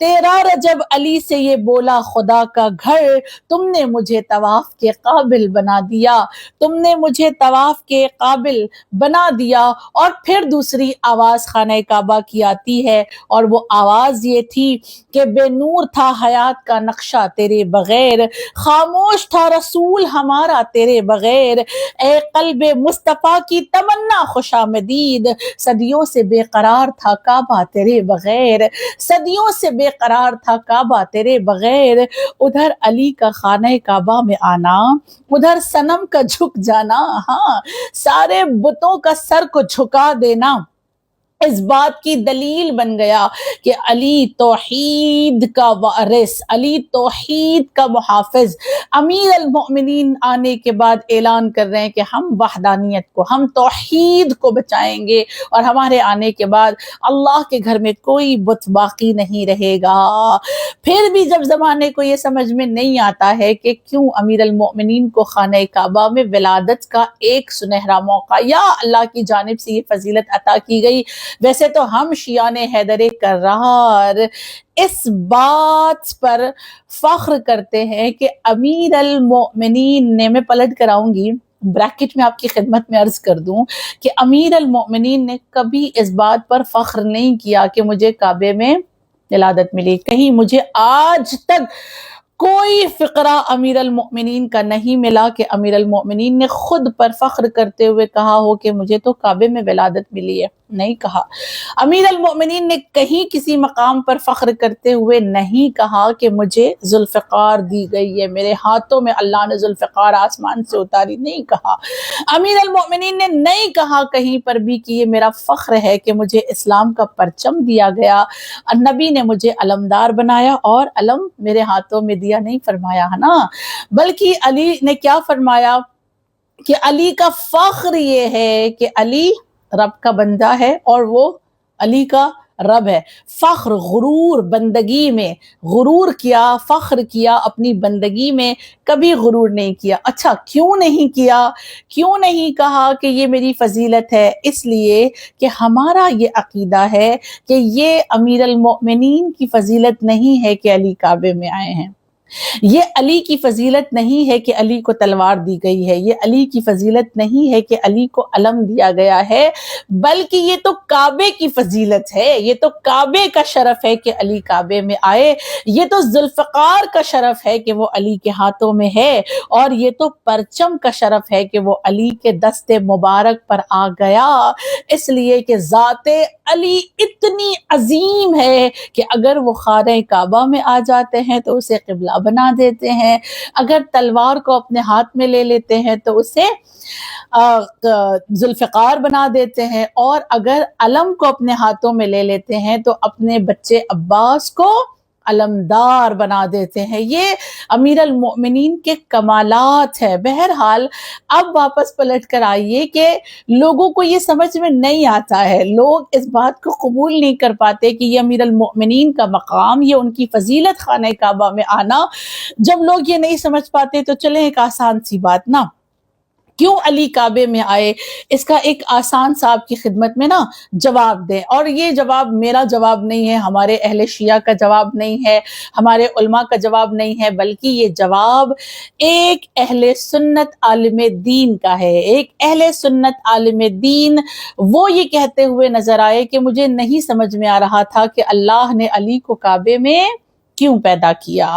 تیرا رجب علی سے یہ بولا خدا کا گھر، تم نے مجھے طواف کے قابل بنا دیا، تم نے مجھے طواف کے قابل بنا دیا۔ اور پھر دوسری آواز خانہ کعبہ کی آتی ہے، اور وہ آواز یہ تھی کہ بے نور تھا حیات کا نقشہ تیرے بغیر، خاموش تھا رسول ہمارا تیرے بغیر، اے قلب مصطفیٰ کی تمنا خوش آمدید، صدیوں سے بے قرار تھا کعبہ تیرے بغیر، صدیوں سے بے قرار تھا کعبہ تیرے بغیر۔ ادھر علی کا خانہ کعبہ میں آنا، ادھر صنم کا جھک جانا، ہاں سارے بتوں کا سر کو جھکا دینا، اس بات کی دلیل بن گیا کہ علی توحید کا وارث، علی توحید کا محافظ۔ امیر المؤمنین آنے کے بعد اعلان کر رہے ہیں کہ ہم وحدانیت کو، ہم توحید کو بچائیں گے، اور ہمارے آنے کے بعد اللہ کے گھر میں کوئی بت باقی نہیں رہے گا۔ پھر بھی جب زمانے کو یہ سمجھ میں نہیں آتا ہے کہ کیوں امیر المؤمنین کو خانہ کعبہ میں ولادت کا ایک سنہرا موقع یا اللہ کی جانب سے یہ فضیلت عطا کی گئی، ویسے تو ہم شیعان حیدر کرار اس بات پر فخر کرتے ہیں کہ امیر المؤمنین نے، میں پلٹ کر آؤں گی، بریکٹ میں آپ کی خدمت میں عرض کر دوں کہ امیر المؤمنین نے کبھی اس بات پر فخر نہیں کیا کہ مجھے کعبے میں ولادت ملی۔ کہیں مجھے آج تک کوئی فقرہ امیر المؤمنین کا نہیں ملا کہ امیر المؤمنین نے خود پر فخر کرتے ہوئے کہا ہو کہ مجھے تو کعبے میں ولادت ملی ہے، نہیں کہا۔ امیر المؤمنین نے کہیں کسی مقام پر فخر کرتے ہوئے نہیں کہا کہ مجھے ذوالفقار دی گئی ہے، میرے ہاتھوں میں اللہ نے ذوالفقار آسمان سے اتاری، نہیں کہا۔ امیر المؤمنین نے نہیں کہا کہیں پر بھی کہ یہ میرا فخر ہے کہ مجھے اسلام کا پرچم دیا گیا، نبی نے مجھے علمدار بنایا اور علم میرے ہاتھوں میں دیا، نہیں فرمایا ہے نا۔ بلکہ علی نے کیا فرمایا کہ علی کا فخر یہ ہے کہ علی رب کا بندہ ہے اور وہ علی کا رب ہے۔ فخر، غرور بندگی میں، غرور کیا، فخر کیا اپنی بندگی میں، کبھی غرور نہیں کیا۔ اچھا کیوں نہیں کیا؟ کیوں نہیں کہا کہ یہ میری فضیلت ہے؟ اس لیے کہ ہمارا یہ عقیدہ ہے کہ یہ امیر المؤمنین کی فضیلت نہیں ہے کہ علی کعبے میں آئے ہیں، یہ علی کی فضیلت نہیں ہے کہ علی کو تلوار دی گئی ہے، یہ علی کی فضیلت نہیں ہے کہ علی کو علم دیا گیا ہے، بلکہ یہ تو کعبے کی فضیلت ہے، یہ تو کعبے کا شرف ہے کہ علی کعبے میں آئے، یہ تو ذوالفقار کا شرف ہے کہ وہ علی کے ہاتھوں میں ہے، اور یہ تو پرچم کا شرف ہے کہ وہ علی کے دست مبارک پر آ گیا، اس لیے کہ ذات علی اتنی عظیم ہے کہ اگر وہ خانہ کعبہ میں آ جاتے ہیں تو اسے قبلہ بنا دیتے ہیں، اگر تلوار کو اپنے ہاتھ میں لے لیتے ہیں تو اسے ذوالفقار بنا دیتے ہیں، اور اگر علم کو اپنے ہاتھوں میں لے لیتے ہیں تو اپنے بچے عباس کو علمدار بنا دیتے ہیں۔ یہ امیر المؤمنین کے کمالات ہے۔ بہرحال اب واپس پلٹ کر آئیے کہ لوگوں کو یہ سمجھ میں نہیں آتا ہے، لوگ اس بات کو قبول نہیں کر پاتے کہ یہ امیر المؤمنین کا مقام، یہ ان کی فضیلت خانہ کعبہ میں آنا۔ جب لوگ یہ نہیں سمجھ پاتے تو چلیں ایک آسان سی بات نا، کیوں علی کعبے میں آئے، اس کا ایک آسان سا آپ کی خدمت میں نا جواب دیں۔ اور یہ جواب میرا جواب نہیں ہے، ہمارے اہل شیعہ کا جواب نہیں ہے، ہمارے علماء کا جواب نہیں ہے، بلکہ یہ جواب ایک اہل سنت عالم دین کا ہے۔ ایک اہل سنت عالم دین وہ یہ کہتے ہوئے نظر آئے کہ مجھے نہیں سمجھ میں آ رہا تھا کہ اللہ نے علی کو کعبے میں کیوں پیدا کیا؟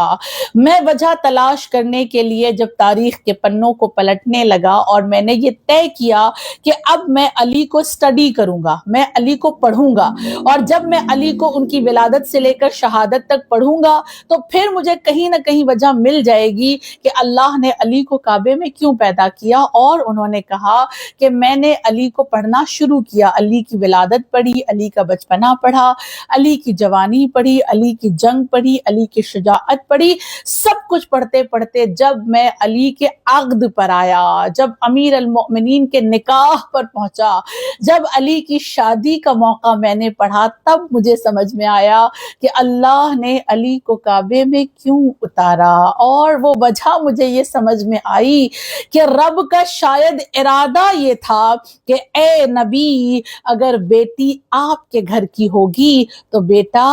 میں وجہ تلاش کرنے کے لیے جب تاریخ کے پنوں کو پلٹنے لگا اور میں نے یہ طے کیا کہ اب میں علی کو اسٹڈی کروں گا، میں علی کو پڑھوں گا، اور جب میں علی کو ان کی ولادت سے لے کر شہادت تک پڑھوں گا تو پھر مجھے کہیں نہ کہیں وجہ مل جائے گی کہ اللہ نے علی کو کعبے میں کیوں پیدا کیا۔ اور انہوں نے کہا کہ میں نے علی کو پڑھنا شروع کیا، علی کی ولادت پڑھی، علی کا بچپنا پڑھا، علی کی جوانی پڑھی، علی کی جنگ پڑھی، علی کی شجاعت پڑھی، سب کچھ پڑھتے پڑھتے جب میں علی کے عقد پر آیا، جب امیر المؤمنین کے نکاح پر پہنچا، جب علی کی شادی کا موقع میں نے پڑھا، تب مجھے سمجھ میں آیا کہ اللہ نے علی کو کعبے میں کیوں اتارا۔ اور وہ وجہ مجھے یہ سمجھ میں آئی کہ رب کا شاید ارادہ یہ تھا کہ اے نبی، اگر بیٹی آپ کے گھر کی ہوگی تو بیٹا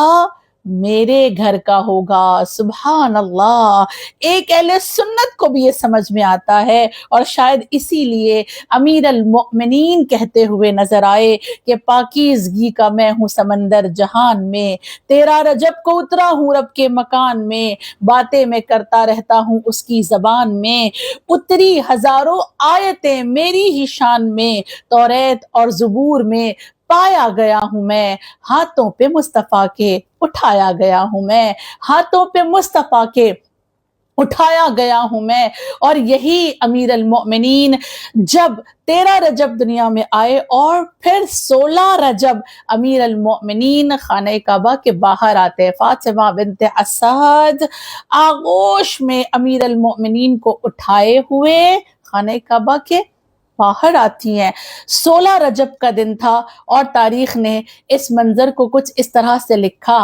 میرے گھر کا ہوگا۔ سبحان اللہ، ایک اہل سنت کو بھی یہ سمجھ میں آتا ہے، اور شاید اسی لیے امیر المؤمنین کہتے ہوئے نظر آئے کہ پاکیزگی کا میں ہوں سمندر جہان میں، 13 رجب کو اترا ہوں رب کے مکان میں، باتیں میں کرتا رہتا ہوں اس کی زبان میں، اتری ہزاروں آیتیں میری ہی شان میں، توریت اور زبور میں پایا گیا ہوں میں، ہاتھوں پہ مصطفیٰ کے اٹھایا گیا ہوں میں، ہاتھوں پہ مصطفیٰ کے اٹھایا گیا ہوں میں۔ اور یہی امیر المؤمنین جب 13 رجب دنیا میں آئے اور پھر 16 رجب امیر المؤمنین خانہ کعبہ کے باہر آتے، فاطمہ بنت اسد آغوش میں امیر المؤمنین کو اٹھائے ہوئے خانہ کعبہ کے باہر آتی ہیں۔ 16 رجب کا دن تھا، اور تاریخ نے اس منظر کو کچھ اس طرح سے لکھا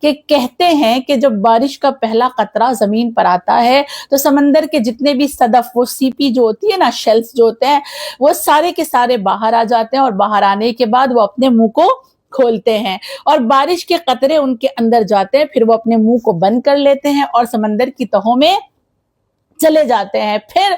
کہ کہتے ہیں کہ جب بارش کا پہلا قطرہ زمین پر آتا ہے تو سمندر کے جتنے بھی صدف، وہ سی پی جو ہوتی ہے نا، شیلز جو ہوتے ہیں، وہ سارے کے سارے باہر آ جاتے ہیں، اور باہر آنے کے بعد وہ اپنے منہ کو کھولتے ہیں اور بارش کے قطرے ان کے اندر جاتے ہیں، پھر وہ اپنے منہ کو بند کر لیتے ہیں اور سمندر کی تہوں میں چلے جاتے ہیں۔ پھر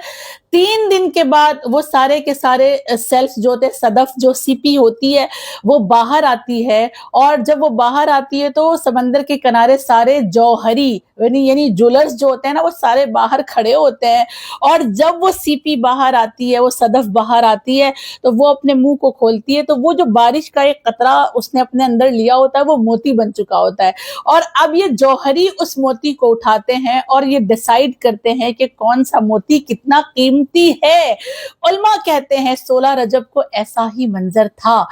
3 دن کے بعد وہ سارے کے سارے سیلز جو ہوتے ہیں، صدف جو سی پی ہوتی ہے، وہ باہر آتی ہے، اور جب وہ باہر آتی ہے تو سمندر کے کنارے سارے جوہری یعنی جولرز جو ہوتے ہیں نا، وہ سارے باہر کھڑے ہوتے ہیں، اور جب وہ سی پی باہر آتی ہے، وہ صدف باہر آتی ہے، تو وہ اپنے منہ کو کھولتی ہے، تو وہ جو بارش کا ایک قطرہ اس نے اپنے اندر لیا ہوتا ہے وہ موتی بن چکا ہوتا ہے، اور اب یہ جوہری اس موتی کو اٹھاتے ہیں اور یہ ڈیسائیڈ کرتے ہیں کہ کون سا موتی کتنا قیمتی ہے۔ علماء کہتے ہیں 16 رجب کو ایسا ہی منظر تھا۔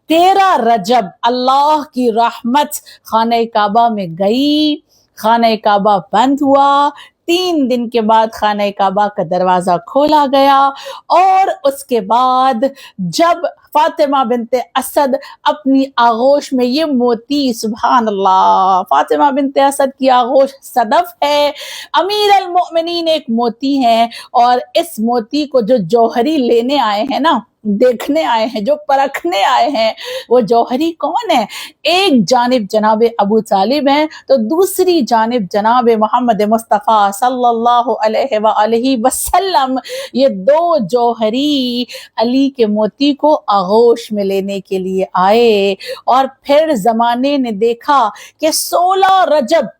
13 رجب اللہ کی رحمت خانہ کعبہ میں گئی، خانہ کعبہ بند ہوا، 3 دن کے بعد خانہ کعبہ کا دروازہ کھولا گیا، اور اس کے بعد جب فاطمہ بنت اسد اپنی آغوش میں یہ موتی، سبحان اللہ، فاطمہ بنت اسد کی آغوش صدف ہے، امیر المؤمنین ایک موتی ہیں، اور اس موتی کو جو جوہری لینے آئے ہیں نا، دیکھنے آئے ہیں، جو پرکھنے آئے ہیں، وہ جوہری کون ہے؟ ایک جانب جناب ابو طالب ہیں تو دوسری جانب جناب محمد مصطفیٰ صلی اللہ علیہ وآلہ وسلم، یہ 2 جوہری علی کے موتی کو آغوش میں لینے کے لیے آئے۔ اور پھر زمانے نے دیکھا کہ 16 رجب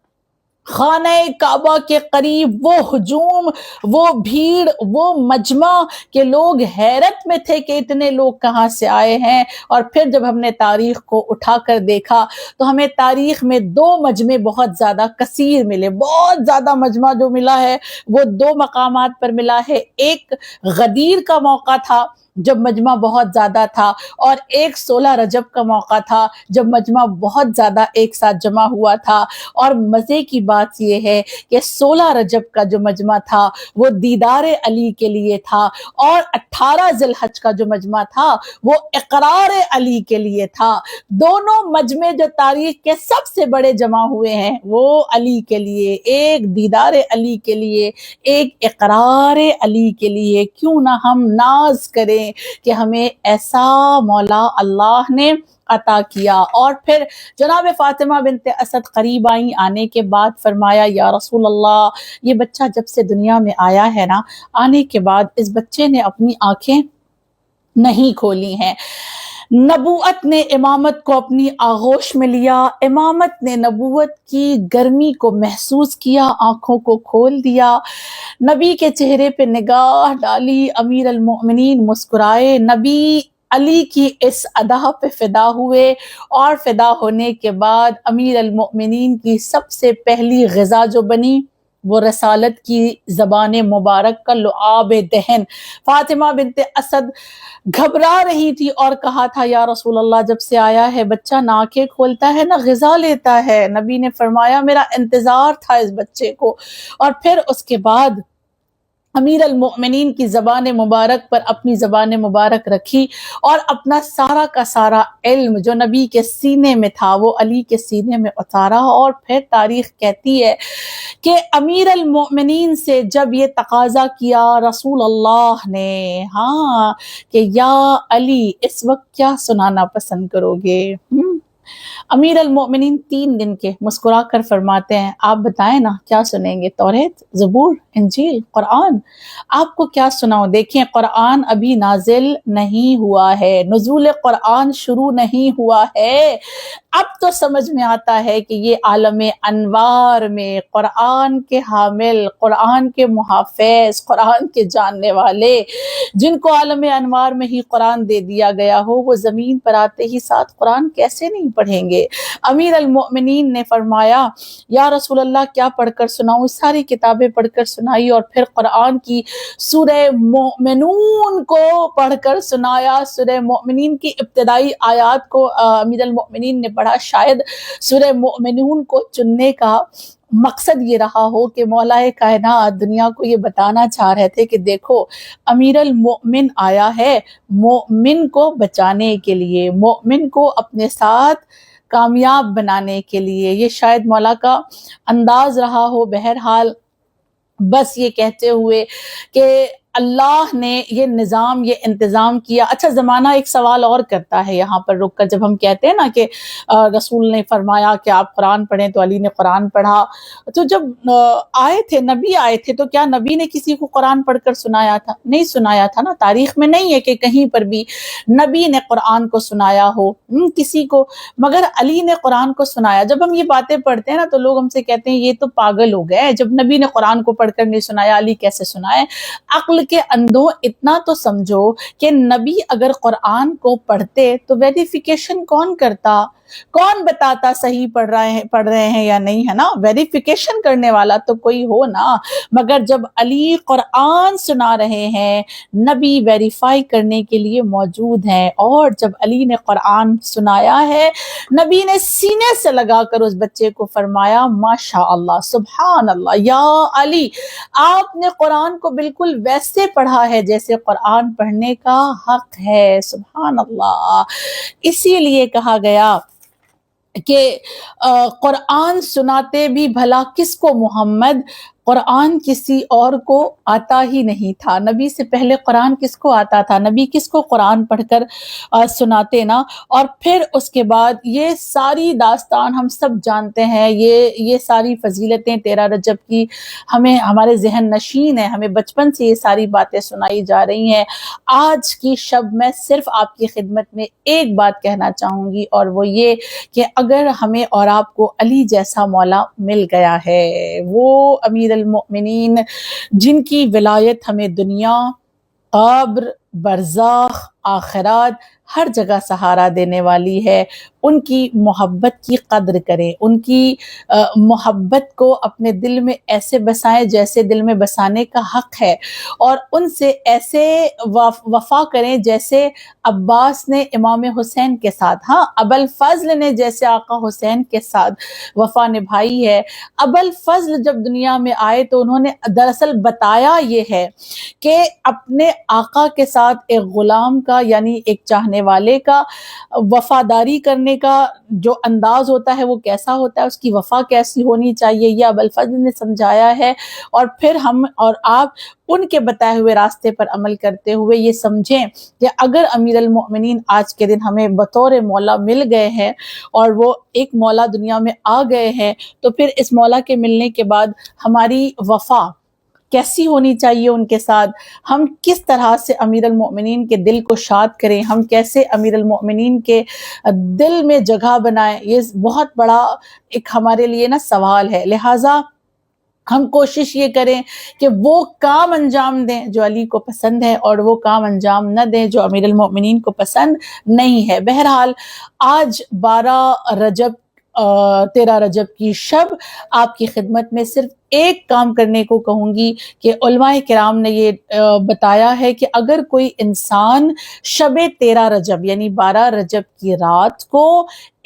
خانہ کعبہ کے قریب وہ ہجوم، وہ بھیڑ، وہ مجمع کہ لوگ حیرت میں تھے کہ اتنے لوگ کہاں سے آئے ہیں۔ اور پھر جب ہم نے تاریخ کو اٹھا کر دیکھا تو ہمیں تاریخ میں 2 مجمع بہت زیادہ کثیر ملے، بہت زیادہ مجمع جو ملا ہے وہ 2 مقامات پر ملا ہے۔ ایک غدیر کا موقع تھا جب مجمع بہت زیادہ تھا، اور ایک 16 رجب کا موقع تھا جب مجمع بہت زیادہ ایک ساتھ جمع ہوا تھا۔ اور مزے کی بات یہ ہے کہ 16 رجب کا جو مجمع تھا وہ دیدار علی کے لیے تھا، اور 18 ذی الحج کا جو مجمع تھا وہ اقرار علی کے لیے تھا۔ دونوں مجمع جو تاریخ کے سب سے بڑے جمع ہوئے ہیں وہ علی کے لیے، ایک دیدار علی کے لیے، ایک اقرار علی کے لیے۔ کیوں نہ ہم ناز کریں کہ ہمیں ایسا مولا اللہ نے عطا کیا۔ اور پھر جناب فاطمہ بنت اسد قریب آئیں، آنے کے بعد فرمایا یا رسول اللہ، یہ بچہ جب سے دنیا میں آیا ہے نا، آنے کے بعد اس بچے نے اپنی آنکھیں نہیں کھولی ہیں، نبوت نے امامت کو اپنی آغوش میں لیا، امامت نے نبوت کی گرمی کو محسوس کیا، آنکھوں کو کھول دیا، نبی کے چہرے پہ نگاہ ڈالی، امیر المؤمنین مسکرائے، نبی علی کی اس ادا پہ فدا ہوئے، اور فدا ہونے کے بعد امیر المؤمنین کی سب سے پہلی غذا جو بنی وہ رسالت کی زبان مبارک کا لعاب دہن۔ فاطمہ بنت اسد گھبرا رہی تھی اور کہا تھا یا رسول اللہ جب سے آیا ہے بچہ نہ آنکھیں کھولتا ہے نہ غذا لیتا ہے۔ نبی نے فرمایا میرا انتظار تھا اس بچے کو، اور پھر اس کے بعد امیر المؤمنین کی زبان مبارک پر اپنی زبان مبارک رکھی اور اپنا سارا کا سارا علم جو نبی کے سینے میں تھا وہ علی کے سینے میں اتارا، اور پھر تاریخ کہتی ہے کہ امیر المؤمنین سے جب یہ تقاضا کیا رسول اللہ نے کہ یا علی اس وقت کیا سنانا پسند کرو گے، امیر المؤمنین 3 دن کے مسکرا کر فرماتے ہیں آپ بتائیں نا کیا سنیں گے، توریت، زبور، انجیل، قرآن، آپ کو کیا سناؤ؟ دیکھیں قرآن ابھی نازل نہیں ہوا ہے، نزول قرآن شروع نہیں ہوا ہے، اب تو سمجھ میں آتا ہے کہ یہ عالم انوار میں قرآن کے حامل، قرآن کے محافظ، قرآن کے جاننے والے جن کو عالم انوار میں ہی قرآن دے دیا گیا ہو وہ زمین پر آتے ہی ساتھ قرآن کیسے نہیں پڑھیں گے۔ امیر المؤمنین نے فرمایا یا رسول اللہ کیا پڑھ کر سناؤں؟ ساری کتابیں پڑھ کر سنائی اور پھر قرآن کی سورہ مومنون کو پڑھ کر سنایا۔ سورہ مومنین کی ابتدائی آیات کو امیر المؤمنین نے پڑھا۔ شاید سورہ مومنون کو چننے کا مقصد یہ رہا ہو کہ مولا کائنات دنیا کو یہ بتانا چاہ رہے تھے کہ دیکھو امیر المؤمن آیا ہے مومن کو بچانے کے لیے، مومن کو اپنے ساتھ کامیاب بنانے کے لیے، یہ شاید مولا کا انداز رہا ہو۔ بہرحال بس یہ کہتے ہوئے کہ اللہ نے یہ نظام، یہ انتظام کیا۔ اچھا زمانہ ایک سوال اور کرتا ہے یہاں پر رک کر، جب ہم کہتے ہیں نا کہ رسول نے فرمایا کہ آپ قرآن پڑھیں تو علی نے قرآن پڑھا، تو جب آئے تھے نبی آئے تھے تو کیا نبی نے کسی کو قرآن پڑھ کر سنایا تھا؟ نہیں سنایا تھا نا، تاریخ میں نہیں ہے کہ کہیں پر بھی نبی نے قرآن کو سنایا ہو کسی کو، مگر علی نے قرآن کو سنایا۔ جب ہم یہ باتیں پڑھتے ہیں نا تو لوگ ہم سے کہتے ہیں یہ تو پاگل ہو گئے، جب نبی نے قرآن کو پڑھ کر نہیں سنایا علی کیسے سنائے؟ عقل کے اندھوں اتنا تو سمجھو کہ نبی اگر قرآن کو پڑھتے تو ویریفیکیشن کون کرتا؟ کون بتاتا صحیح پڑھ رہے ہیں یا نہیں، ہے نا؟ ویریفیکیشن کرنے والا تو کوئی ہو نا۔ مگر جب علی قرآن سنا رہے ہیں نبی ویریفائی کرنے کے لیے موجود ہیں، اور جب علی نے قرآن سنایا ہے نبی نے سینے سے لگا کر اس بچے کو فرمایا ماشاء اللہ، سبحان اللہ، یا علی آپ نے قرآن کو بالکل ویسے پڑھا ہے جیسے قرآن پڑھنے کا حق ہے، سبحان اللہ۔ اسی لیے کہا گیا کہ قرآن سناتے بھی بھلا کس کو محمد، قرآن کسی اور کو آتا ہی نہیں تھا۔ نبی سے پہلے قرآن کس کو آتا تھا؟ نبی کس کو قرآن پڑھ کر سناتے نا؟ اور پھر اس کے بعد یہ ساری داستان ہم سب جانتے ہیں، یہ ساری فضیلتیں 13 رجب کی ہمیں ہمارے ذہن نشین ہیں، ہمیں بچپن سے یہ ساری باتیں سنائی جا رہی ہیں۔ آج کی شب میں صرف آپ کی خدمت میں ایک بات کہنا چاہوں گی، اور وہ یہ کہ اگر ہمیں اور آپ کو علی جیسا مولا مل گیا ہے، وہ امیر المؤمنین جن کی ولایت ہمیں دنیا، قبر، برزخ، آخرات ہر جگہ سہارا دینے والی ہے، ان کی محبت کی قدر کریں، ان کی محبت کو اپنے دل میں ایسے بسائیں جیسے دل میں بسانے کا حق ہے، اور ان سے ایسے وفا کریں جیسے عباس نے امام حسین کے ساتھ، ابوالفضل نے جیسے آقا حسین کے ساتھ وفا نبھائی ہے۔ ابوالفضل جب دنیا میں آئے تو انہوں نے دراصل بتایا یہ ہے کہ اپنے آقا کے ساتھ ایک غلام کا یعنی ایک چاہنے والے کا وفاداری کرنے کا جو انداز ہوتا ہے وہ کیسا ہوتا ہے، اس کی وفا کیسی ہونی چاہیے، یہ ابوالفضل نے سمجھایا ہے۔ اور پھر ہم اور آپ ان کے بتائے ہوئے راستے پر عمل کرتے ہوئے یہ سمجھیں کہ اگر امیر المؤمنین آج کے دن ہمیں بطور مولا مل گئے ہیں اور وہ ایک مولا دنیا میں آ گئے ہیں، تو پھر اس مولا کے ملنے کے بعد ہماری وفا کیسی ہونی چاہیے ان کے ساتھ، ہم کس طرح سے امیر المؤمنین کے دل کو شاد کریں، ہم کیسے امیر المؤمنین کے دل میں جگہ بنائیں، یہ بہت بڑا ایک ہمارے لیے نا سوال ہے۔ لہٰذا ہم کوشش یہ کریں کہ وہ کام انجام دیں جو علی کو پسند ہے، اور وہ کام انجام نہ دیں جو امیر المؤمنین کو پسند نہیں ہے۔ بہرحال آج 13 رجب کی شب آپ کی خدمت میں صرف ایک کام کرنے کو کہوں گی کہ علماء کرام نے یہ بتایا ہے کہ اگر کوئی انسان شب 13 رجب یعنی 12 رجب کی رات کو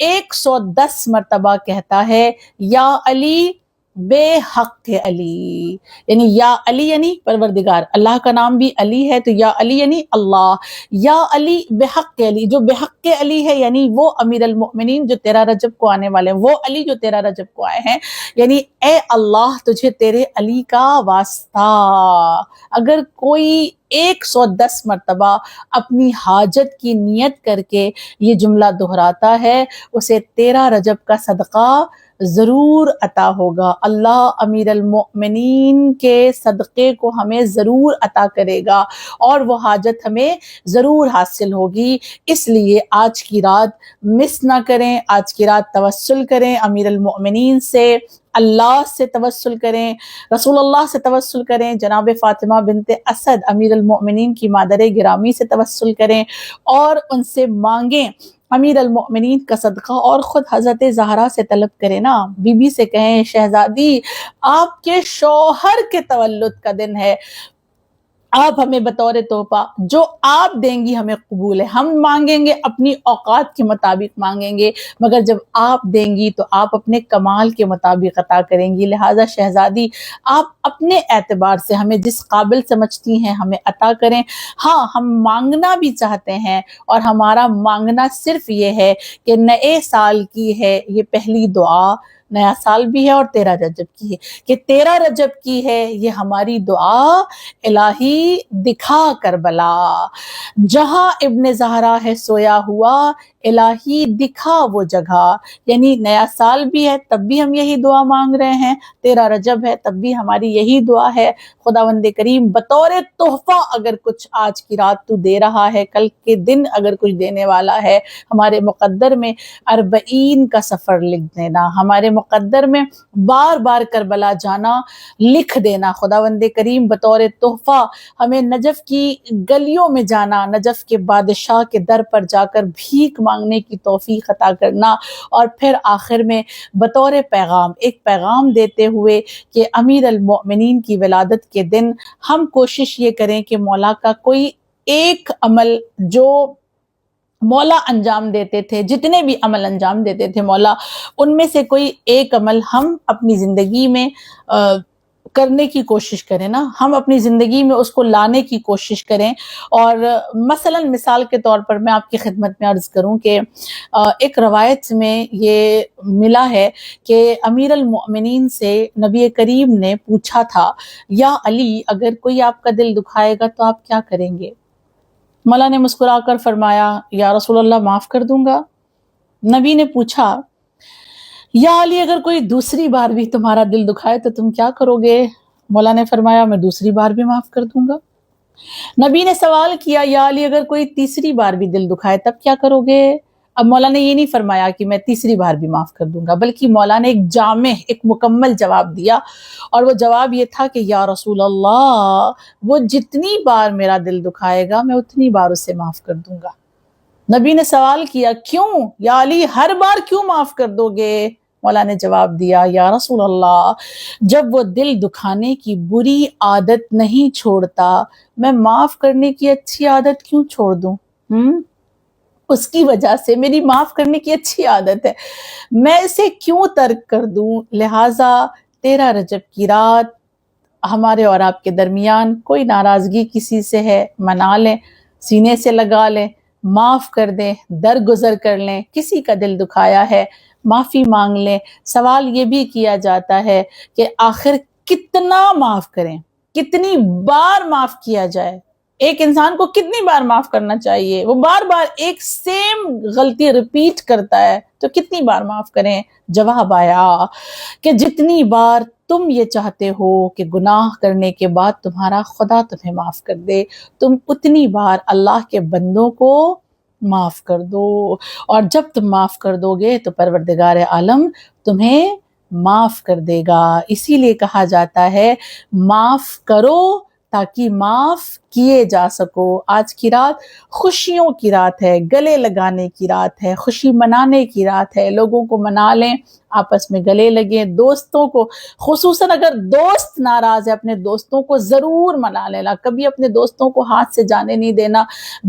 110 مرتبہ کہتا ہے یا علی بے حق علی، یعنی یا علی یعنی پروردگار، اللہ کا نام بھی علی ہے تو یا علی یعنی اللہ، یا علی بے حق علی، جو بے حق علی ہے یعنی وہ امیر المؤمنین جو 13 رجب کو آنے والے ہیں، وہ علی جو 13 رجب کو آئے ہیں، یعنی اے اللہ تجھے تیرے علی کا واسطہ، اگر کوئی 110 مرتبہ اپنی حاجت کی نیت کر کے یہ جملہ دہراتا ہے، اسے 13 رجب کا صدقہ ضرور عطا ہوگا۔ اللہ امیر المؤمنین کے صدقے کو ہمیں ضرور عطا کرے گا اور وہ حاجت ہمیں ضرور حاصل ہوگی۔ اس لیے آج کی رات مس نہ کریں، آج کی رات توسل کریں امیر المؤمنین سے، اللہ سے توسل کریں، رسول اللہ سے توسل کریں، جناب فاطمہ بنت اسد امیر المؤمنین کی مادر گرامی سے توسل کریں اور ان سے مانگیں امیر المؤمنین کا صدقہ، اور خود حضرت زہرا سے طلب کریں نا، بی بی سے کہیں شہزادی آپ کے شوہر کے تولد کا دن ہے، آپ ہمیں بطور تحفہ جو آپ دیں گی ہمیں قبول ہے، ہم مانگیں گے اپنی اوقات کے مطابق مانگیں گے، مگر جب آپ دیں گی تو آپ اپنے کمال کے مطابق عطا کریں گی، لہٰذا شہزادی آپ اپنے اعتبار سے ہمیں جس قابل سمجھتی ہیں ہمیں عطا کریں۔ ہاں ہم مانگنا بھی چاہتے ہیں، اور ہمارا مانگنا صرف یہ ہے کہ نئے سال کی ہے یہ پہلی دعا، نیا سال بھی ہے اور 13 رجب کی ہے، کہ 13 رجب کی ہے یہ ہماری دعا، الہی دکھا کربلا جہاں ابن زہرا ہے سویا ہوا، الہی دکھا وہ جگہ، یعنی نیا سال بھی ہے تب بھی ہم یہی دعا مانگ رہے ہیں، 13 رجب ہے تب بھی ہماری یہی دعا ہے، خداوند کریم بطور تحفہ اگر کچھ آج کی رات تو دے رہا ہے، کل کے دن اگر کچھ دینے والا ہے، ہمارے مقدر میں 40 کا سفر لکھ دینا، ہمارے مقدر میں بار بار کربلا جانا لکھ دینا، خداوند کریم بطور تحفہ ہمیں نجف کی گلیوں میں جانا، نجف کے بادشاہ کے در پر جا کر بھیک مانگنے کی توفیق عطا کرنا، اور پھر آخر میں بطور پیغام ایک پیغام دیتے ہوئے کہ امیر المؤمنین کی ولادت کے دن ہم کوشش یہ کریں کہ مولا کا کوئی ایک عمل جو مولا انجام دیتے تھے، جتنے بھی عمل انجام دیتے تھے مولا، ان میں سے کوئی ایک عمل ہم اپنی زندگی میں کرنے کی کوشش کریں نا، ہم اپنی زندگی میں اس کو لانے کی کوشش کریں۔ اور مثال کے طور پر میں آپ کی خدمت میں عرض کروں کہ ایک روایت میں یہ ملا ہے کہ امیر المؤمنین سے نبی کریم نے پوچھا تھا یا علی اگر کوئی آپ کا دل دکھائے گا تو آپ کیا کریں گے؟ مولا نے مسکرا کر فرمایا یا رسول اللہ معاف کر دوں گا۔ نبی نے پوچھا یا علی اگر کوئی دوسری بار بھی تمہارا دل دکھائے تو تم کیا کرو گے؟ مولا نے فرمایا میں دوسری بار بھی معاف کر دوں گا۔ نبی نے سوال کیا یا علی اگر کوئی تیسری بار بھی دل دکھائے تب کیا کرو گے؟ اب مولا نے یہ نہیں فرمایا کہ میں تیسری بار بھی معاف کر دوں گا، بلکہ مولا نے ایک جامع ایک مکمل جواب دیا، اور وہ جواب یہ تھا کہ یا رسول اللہ وہ جتنی بار میرا دل دکھائے گا میں اتنی بار اسے معاف کر دوں گا۔ نبی نے سوال کیا کیوں یا علی ہر بار کیوں معاف کر دو گے؟ مولا نے جواب دیا یا رسول اللہ جب وہ دل دکھانے کی بری عادت نہیں چھوڑتا میں معاف کرنے کی اچھی عادت کیوں چھوڑ دوں؟ اس کی وجہ سے میری معاف کرنے کی اچھی عادت ہے، میں اسے کیوں ترک کر دوں؟ لہٰذا 13 رجب کی رات ہمارے اور آپ کے درمیان کوئی ناراضگی کسی سے ہے منا لیں، سینے سے لگا لیں، معاف کر دیں، درگزر کر لیں، کسی کا دل دکھایا ہے معافی مانگ لیں۔ سوال یہ بھی کیا جاتا ہے کہ آخر کتنا معاف کریں، کتنی بار معاف کیا جائے، ایک انسان کو کتنی بار معاف کرنا چاہیے؟ وہ بار بار ایک سیم غلطی ریپیٹ کرتا ہے تو کتنی بار معاف کریں؟ جواب آیا کہ جتنی بار تم یہ چاہتے ہو کہ گناہ کرنے کے بعد تمہارا خدا تمہیں معاف کر دے، تم اتنی بار اللہ کے بندوں کو معاف کر دو، اور جب تم معاف کر دو گے تو پروردگار عالم تمہیں معاف کر دے گا۔ اسی لیے کہا جاتا ہے معاف کرو تاکہ معاف کیے جا سکو۔ آج کی رات خوشیوں کی رات ہے، گلے لگانے کی رات ہے، خوشی منانے کی رات ہے، لوگوں کو منا لیں، آپس میں گلے لگیں، دوستوں کو، خصوصاً اگر دوست ناراض ہے اپنے دوستوں کو ضرور منا لینا، کبھی اپنے دوستوں کو ہاتھ سے جانے نہیں دینا۔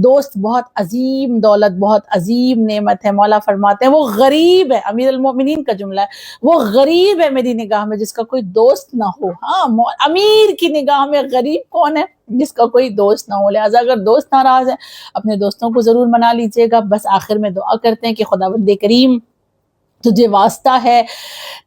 دوست بہت عظیم دولت، بہت عظیم نعمت ہے۔ مولا فرماتے ہیں وہ غریب ہے، امیر المومنین کا جملہ ہے، وہ غریب ہے میری نگاہ میں جس کا کوئی دوست نہ ہو۔ ہاں، امیر کی نگاہ میں غریب کون ہے؟ جس کا کوئی دوست نہ ہو۔ لہٰذا اگر دوست ناراض ہے اپنے دوستوں کو ضرور منا لیجئے گا۔ بس آخر میں دعا کرتے ہیں کہ خداوند کریم تجھے واسطہ ہے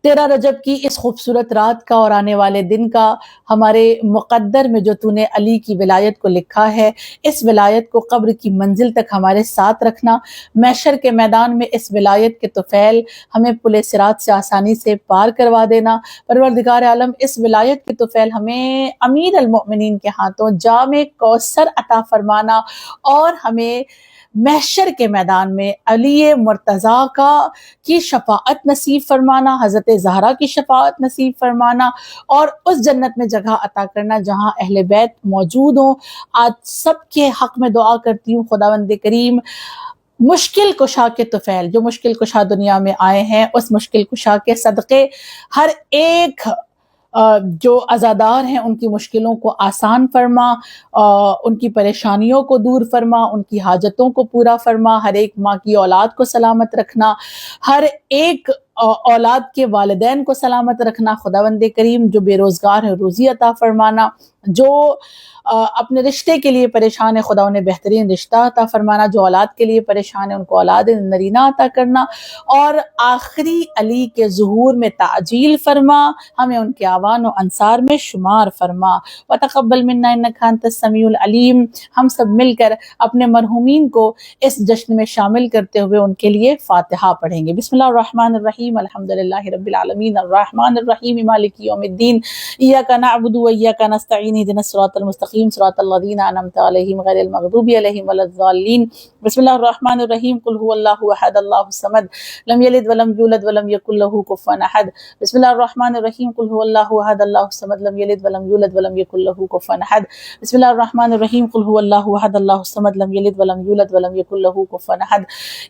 13 رجب کی اس خوبصورت رات کا اور آنے والے دن کا، ہمارے مقدر میں جو تو نے علی کی ولایت کو لکھا ہے، اس ولایت کو قبر کی منزل تک ہمارے ساتھ رکھنا، محشر کے میدان میں اس ولایت کے طفیل ہمیں پل صراط سے آسانی سے پار کروا دینا۔ پروردگار عالم اس ولایت کے طفیل ہمیں امیر المؤمنین کے ہاتھوں جام کوثر عطا فرمانا، اور ہمیں محشر کے میدان میں علی مرتضیٰ کی شفاعت نصیب فرمانا، حضرت زہرا کی شفاعت نصیب فرمانا، اور اس جنت میں جگہ عطا کرنا جہاں اہل بیت موجود ہوں۔ آج سب کے حق میں دعا کرتی ہوں خداوند کریم مشکل کشا کے طفیل، جو مشکل کشا دنیا میں آئے ہیں، اس مشکل کشا کے صدقے ہر ایک جو عزادار ہیں ان کی مشکلوں کو آسان فرما، ان کی پریشانیوں کو دور فرما، ان کی حاجتوں کو پورا فرما، ہر ایک ماں کی اولاد کو سلامت رکھنا، ہر ایک اولاد کے والدین کو سلامت رکھنا۔ خداوند کریم جو بے روزگار ہیں روزی عطا فرمانا، جو اپنے رشتے کے لیے پریشان ہے خدا انہیں بہترین رشتہ عطا فرمانا، جو اولاد کے لیے پریشان ہے ان کو اولاد نرینہ عطا کرنا، اور آخری علی کے ظہور میں تعجیل فرما، ہمیں ان کے اعوان و انصار میں شمار فرما۔ وتقبل منا انک انت السمیع العلیم۔ ہم سب مل کر اپنے مرحومین کو اس جشن میں شامل کرتے ہوئے ان کے لیے فاتحہ پڑھیں گے۔ بسم اللہ الرحمن الرحیم، الحمدللہ رب العالمین، الرحمن الرحیم، مالک یوم الدین، ایاک نعبد و ایاک نستعین، اہدنا الصراط المستقیم، صراط الذین انعمت علیہم غیر المغضوب علیہم ولا الضالین۔ بسم اللہ الرحمن الرحیم، قل هو اللہ احد اللہ الصمد، لم یلد ولم یولد ولم یکن له کفوا احد۔ بسم اللہ الرحمن الرحیم، قل هو اللہ احد اللہ الصمد، لم یلد ولم یولد ولم یکن له کفوا احد۔ بسم اللہ الرحمن الرحیم، قل هو اللہ احد اللہ الصمد، لم یلد ولم یولد ولم یکن له کفوا احد۔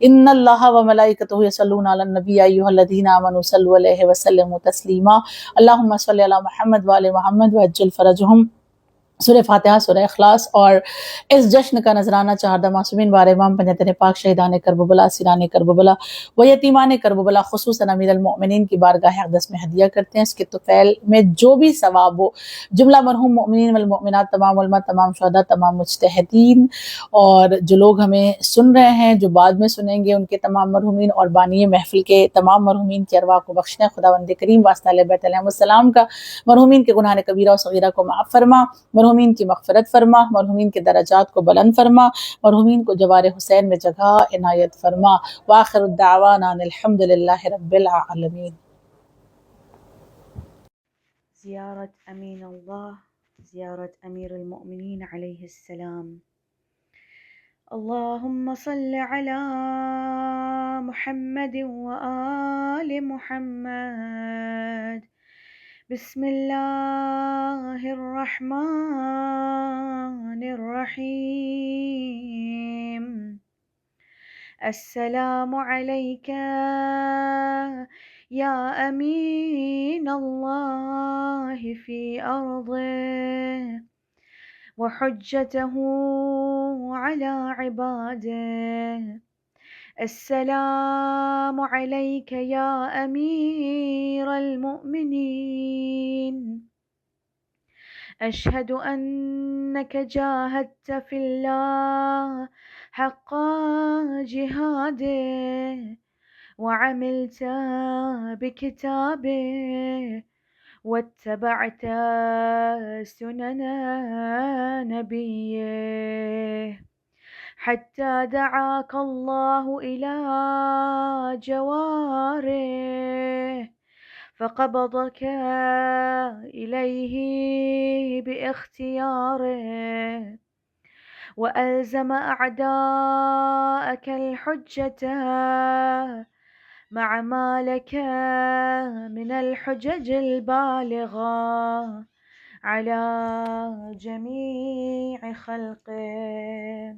ان اللہ وملائکتہ یصلون علی النبی ایھا الذین آمنوا صلوا علیہ وسلموا تسلیما۔ اللہم صل علی محمد وآل محمد وعجل فرجہم۔ سورہ فاتحہ، سورہ اخلاص اور اس جشن کا نذرانہ چہاردہ معصومین بار امام پنجتن پاک شہیدان کربلا، سیران کربلا و یتیمان کربلا، خصوصاً امیر المؤمنین کی بارگاہ اقدس میں ہدیہ کرتے ہیں۔ اس کے طفیل میں جو بھی ثواب ہو جملہ مرحوم مؤمنین والمؤمنات، تمام علماء، تمام شہداء، تمام مجتہدین، اور جو لوگ ہمیں سن رہے ہیں، جو بعد میں سنیں گے، ان کے تمام مرحومین اور بانی محفل کے تمام مرحومین کی ارواح کو بخشنے۔ خداوند کریم واسطہ اہل بیت علیہ السلام کا مرحومین کے گناہ کبیرہ و صغیرہ کو معاف فرما، مرحومین کی مغفرت فرما، مرحومین کے درجات کو بلند فرما، مرحومین کو جوار حسین میں جگہ عنایت فرما۔ وآخر الدعوانا ان الحمد للہ رب العالمین۔ زیارت امین اللہ، زیارت امیر المؤمنین علیہ السلام۔ اللہم صل علی محمد وآل محمد۔ بسم اللہ الرحمن الرحیم۔ السلام علیک یا امین اللہ فی ارضہ وحجتہ علی عبادہ۔ السلام علیک یا امیر المؤمنین، اشہد انک جاہدت فی اللہ حق جہادہ وعملت بکتابہ واتبعت سنن نبیہ حتی دعاک اللہ الی جوارہ فقبضك إليه باختياره وألزم أعداءك الحجة مع ما لك من الحجج البالغة على جميع خلقه.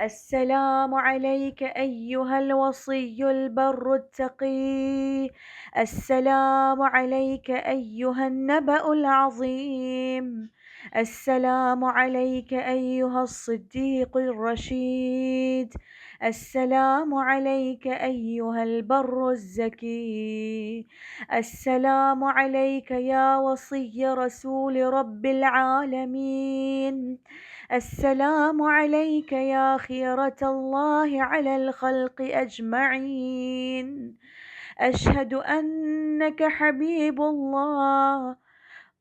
السلام عليك أيها الوصي البر التقي، السلام عليك أيها النبأ العظيم، السلام عليك أيها الصديق الرشيد، السلام عليك أيها البر الزكي، السلام عليك يا وصي رسول رب العالمين، السلام عليك يا خيرة الله على الخلق أجمعين. أشهد أنك حبيب الله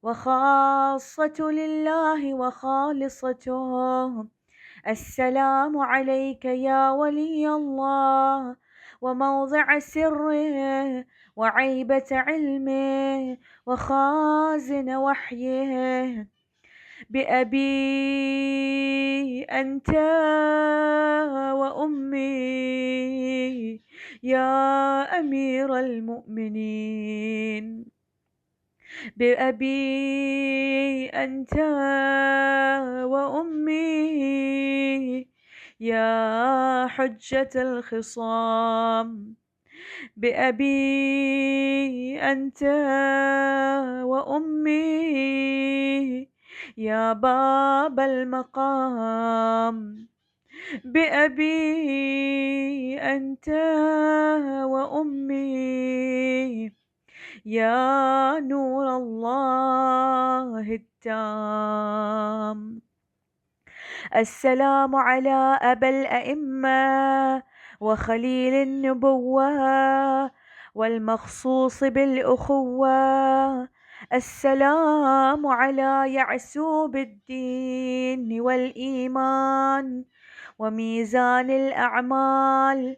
وخاصة لله وخالصته. السلام عليك يا ولي الله وموضع سره وعيبة علمه وخازن وحيه. بأبي أنت وأمي يا أمير المؤمنين، بأبي أنت وأمي يا حجة الخصام، بأبي أنت وأمي يا باب المقام، بأبي أنت وأمي يا نور الله التام. السلام على أبا الأئمة وخليل النبوة والمخصوص بالأخوة، السلام على يعسوب الدين والإيمان وميزان الأعمال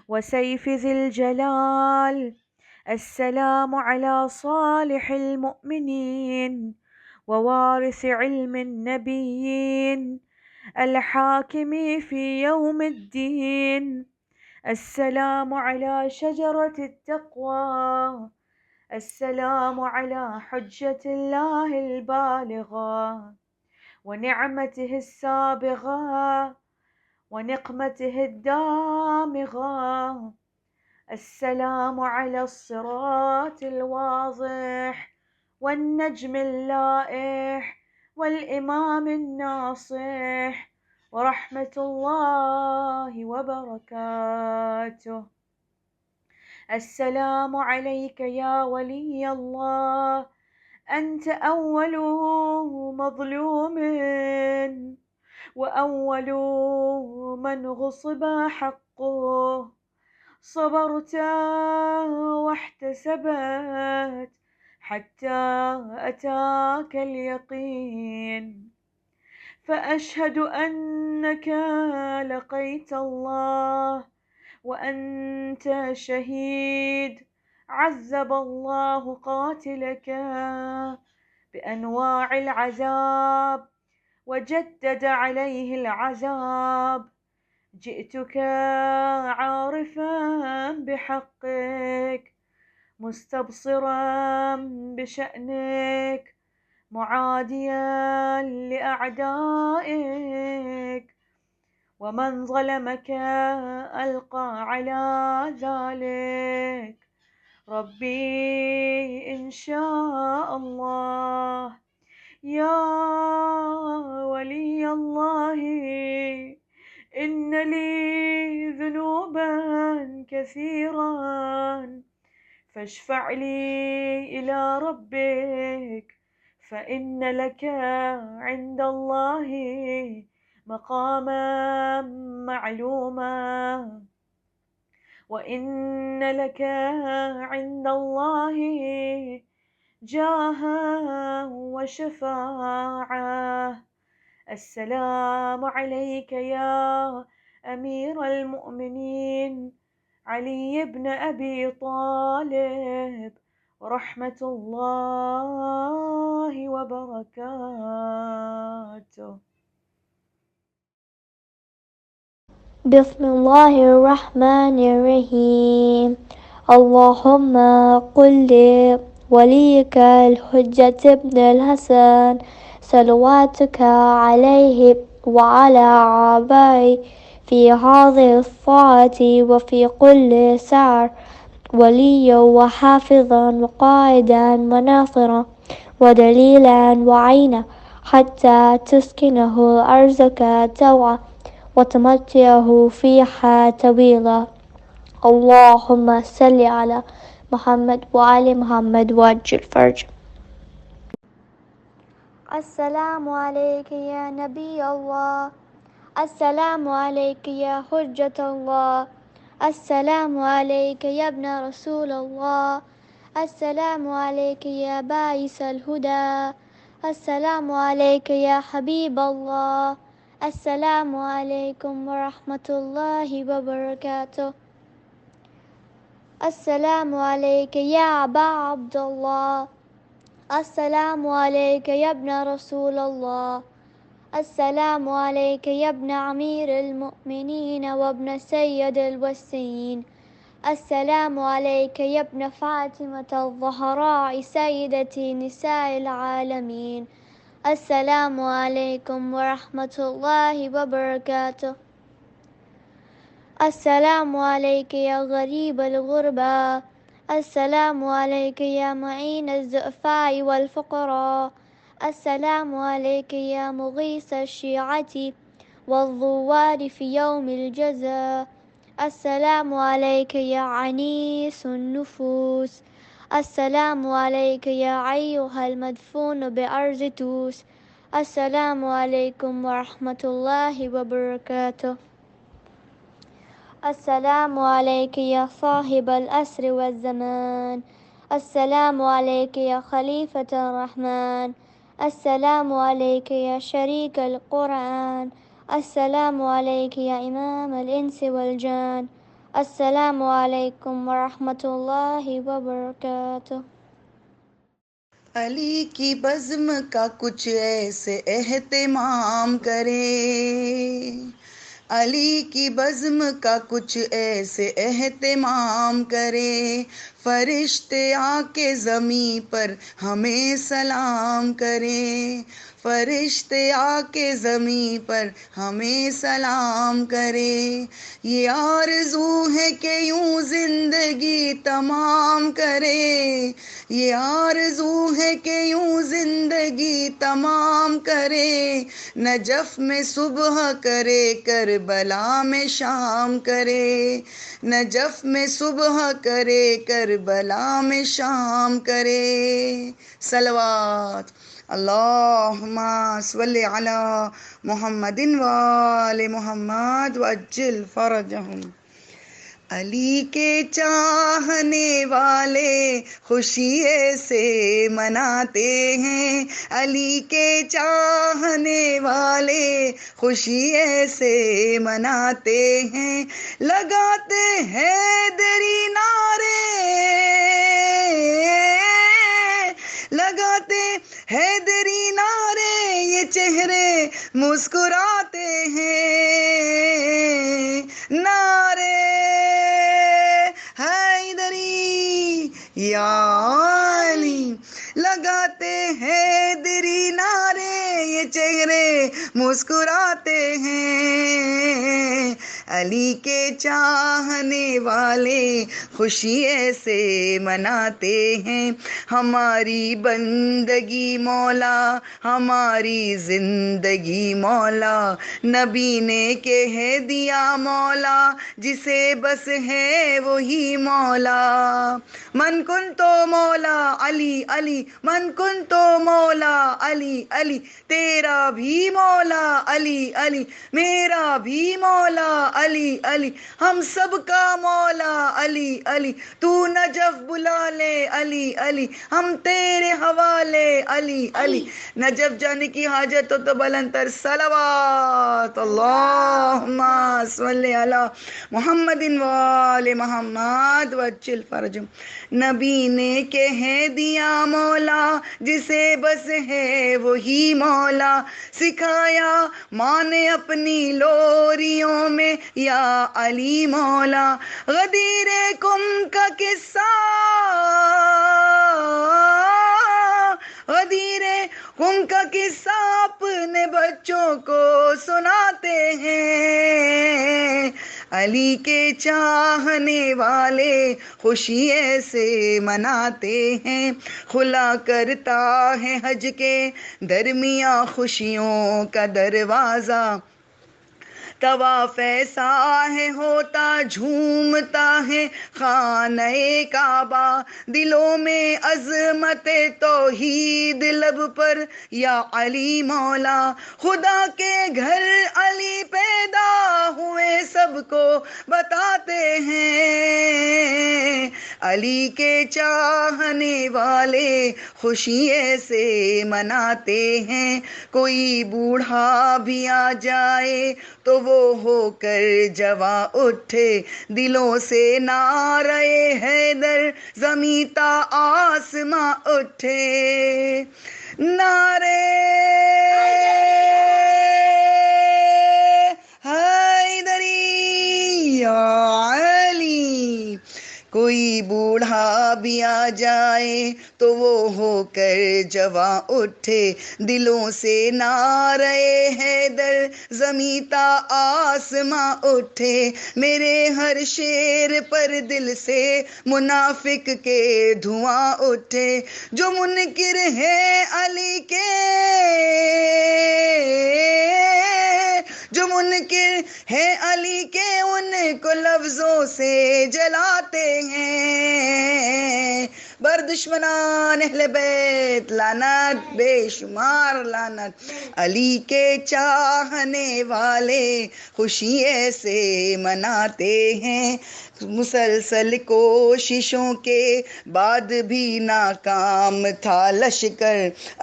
وسيف ذي الجلال، السلام على صالح المؤمنين ووارث علم النبيين الحاكم في يوم الدين، السلام على شجرة التقوى، السلام على حجة الله البالغة ونعمته السابغة ونقمته الدامغة، السلام على الصراط الواضح والنجم اللائح والإمام الناصح ورحمة الله وبركاته. السلام عليك يا ولي الله، أنت أول مظلوم وأول من غصب حقه، صبرت واحتسبت حتى أتاك اليقين، فأشهد أنك لقيت الله وأنت شهيد، عذب الله قاتلك بأنواع العذاب وجدد عليه العذاب، جئتك عارفا بحقك مستبصرا بشأنك معاديا لأعدائك، ومن ظلمك ألقى على ذلك. ربي إن شاء الله يا ولي الله إن لي ذنوبا كثيرا، فاشفع لي إلى ربك فإن لك عند الله مقاما معلوما، وإن لك عند الله جاها وشفاعة. السلام عليك يا أمير المؤمنين علي بن أبي طالب ورحمة الله وبركاته. بسم الله الرحمن الرحيم. اللهم قل لوليك الحجة ابن الحسن صلواتك عليه وعلى آبائه في هذه الساعة وفي كل ساعة وليا وحافظا وقائدا وناصرا ودليلا وعينا حتى تسكنه أرزك توعا وتمتعه فيها طويلا. اللهم صل على محمد وآل محمد وعجل فرجه. السلام عليك يا نبي الله. السلام عليك يا حجة الله. السلام عليك يا ابن رسول الله. السلام عليك يا باعث الهدى. السلام عليك يا حبيب الله. السلام عليكم ورحمة الله وبركاته. السلام عليك يا أبا عبد الله. السلام عليك يا ابن رسول الله. السلام عليك يا ابن أمير المؤمنين وابن سيد الوسيين. السلام عليك يا ابن فاطمة الزهراء سيدة نساء العالمين. السلام عليكم ورحمة الله وبركاته. السلام عليك يا غريب الغربة. السلام عليك يا معين الضعفاء والفقراء. السلام عليك يا مغيث الشيعة والزوار في يوم الجزاء. السلام عليك يا عنيس النفوس. السلام عليك يا أيها المدفون بأرض توس. السلام عليكم ورحمة الله وبركاته. السلام عليك يا صاحب الأسر والزمان. السلام عليك يا خليفة الرحمن. السلام عليك يا شريك القرآن. السلام عليك يا إمام الإنس والجان. السلام عليكم ورحمة الله وبركاته. علی کی بزم کا کچھ ایسے اہتمام کریں، علی کی بزم کا کچھ ایسے اہتمام کریں، فرشتے آ کے زمیں پر ہمیں سلام کریں، فرشتے آ کے زمیں پر ہمیں سلام کریں، یہ آرزو ہے کہ یوں زندگی تمام کریں، یہ آرزو ہے کہ یوں زندگی تمام کرے، نجف میں صبح کرے کربلا میں شام کرے، نجف میں صبح کرے کربلا میں شام کرے. صلوات اللہم صلی علی محمد وآل محمد وعجل فرجہم. علی کے چاہنے والے خوشی سے مناتے ہیں، علی کے چاہنے والے خوشی سے مناتے ہیں، لگاتے ہیں دری نعرے، لگاتے حیدری نعرے، یہ چہرے مسکراتے ہیں، نعرے حیدری یا علی، لگاتے حیدری نعرے، یہ چہرے مسکراتے ہیں، علی کے چاہنے والے خوشی ایسے مناتے ہیں. ہماری بندگی مولا، ہماری زندگی مولا، نبی نے کہہ دیا مولا، جسے بس ہے وہی مولا. من کن تو مولا علی علی، من کن تو مولا علی علی، تیرا بھی مولا علی علی، میرا بھی مولا علی علی، ہم سب کا مولا علی علی، تو نجف بلا لے علی علی، ہم تیرے حوالے علی علی، نجف جانے کی حاجت ہو تو بلند تر صلوات، اللہم صلی علی محمد وآل محمد وجل فرجم۔ نبی نے کہہ دیا مولا جسے بس ہے وہی مولا، سکھایا ماں نے اپنی لوریوں میں یا علی مولا، غدیر کم کا قصہ غدیر کم کا قصہ اپنے بچوں کو سناتے ہیں، علی کے چاہنے والے خوشی ایسے مناتے ہیں، کھلا کرتا ہے حج کے درمیان خوشیوں کا دروازہ، طواف ایسا ہے ہوتا جھومتا ہے خانہ کعبہ، دلوں میں عظمت توحید لب پر یا علی مولا، خدا کے گھر علی پیدا ہوئے سب کو بتاتے ہیں، علی کے چاہنے والے خوشی ایسے مناتے ہیں، کوئی بوڑھا بھی آ جائے تو وہ ہو کر جواں اٹھے، دلوں سے نعرہ حیدر زمیں تا آسماں اٹھے، نعرے حیدری یا علی، کوئی بوڑھا بھی آ جائے تو وہ ہو کر جواں اٹھے، دلوں سے نعرہ حیدر زمیں تا آسماں اٹھے، میرے ہر شعر پر دل سے منافق کے دھواں اٹھے، جو منکر ہے علی کے جو منکر ہے علی کے ان کو لفظوں سے جلاتے ہیں، بر دشمنان اہل بیت لعنت بے شمار لعنت، علی کے چاہنے والے خوشی ایسے مناتے ہیں، مسلسل کوششوں کے بعد بھی ناکام تھا لشکر،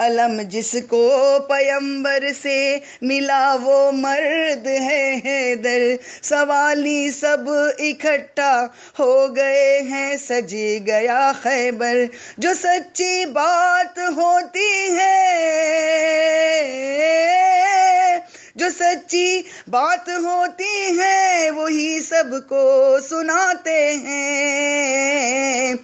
علم جس کو پیمبر سے ملا وہ مرد ہے حیدر، سوالی سب اکٹھا ہو گئے ہیں سج گیا خیبر، جو سچی بات ہوتی ہے جو سچی بات ہوتی ہے وہی سب کو سناتے ہیں،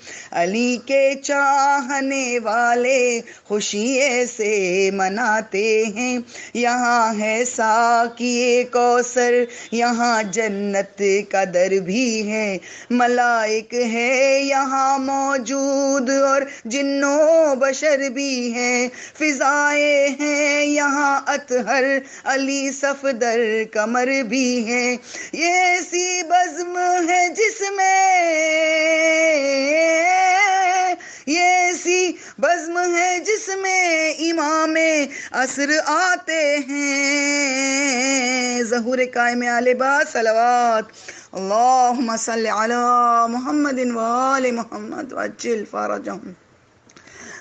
علی کے چاہنے والے خوشی ایسے مناتے ہیں، یہاں ہے ساقی کوثر یہاں جنت کا در بھی ہے، ملائک ہے یہاں موجود اور جن و بشر بھی ہیں، فضائیں ہیں یہاں اطہر علی صفدر کمر بھی ہے، یہ ایسی بزم ہے جس میں یہ ایسی بزم ہے جس میں امام عصر آتے ہیں، ظہور قائم آل بیت صلوات، اللہم صلی علی محمد وآل محمد وعجل فرجہم۔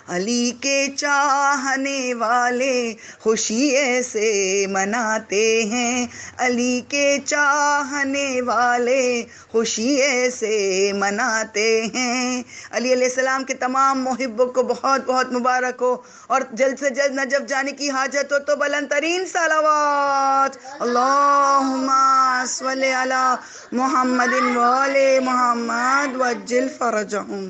علی کے چاہنے والے خوشی ایسے مناتے ہیں، علی کے چاہنے والے خوشی ایسے مناتے ہیں، علی علیہ السلام کے تمام محبوں کو بہت بہت مبارک ہو، اور جلد سے جلد نجف جانے کی حاجت ہو تو بلند ترین صلوات، اللہم صلی علی محمد وآل محمد وعجل فرجہم۔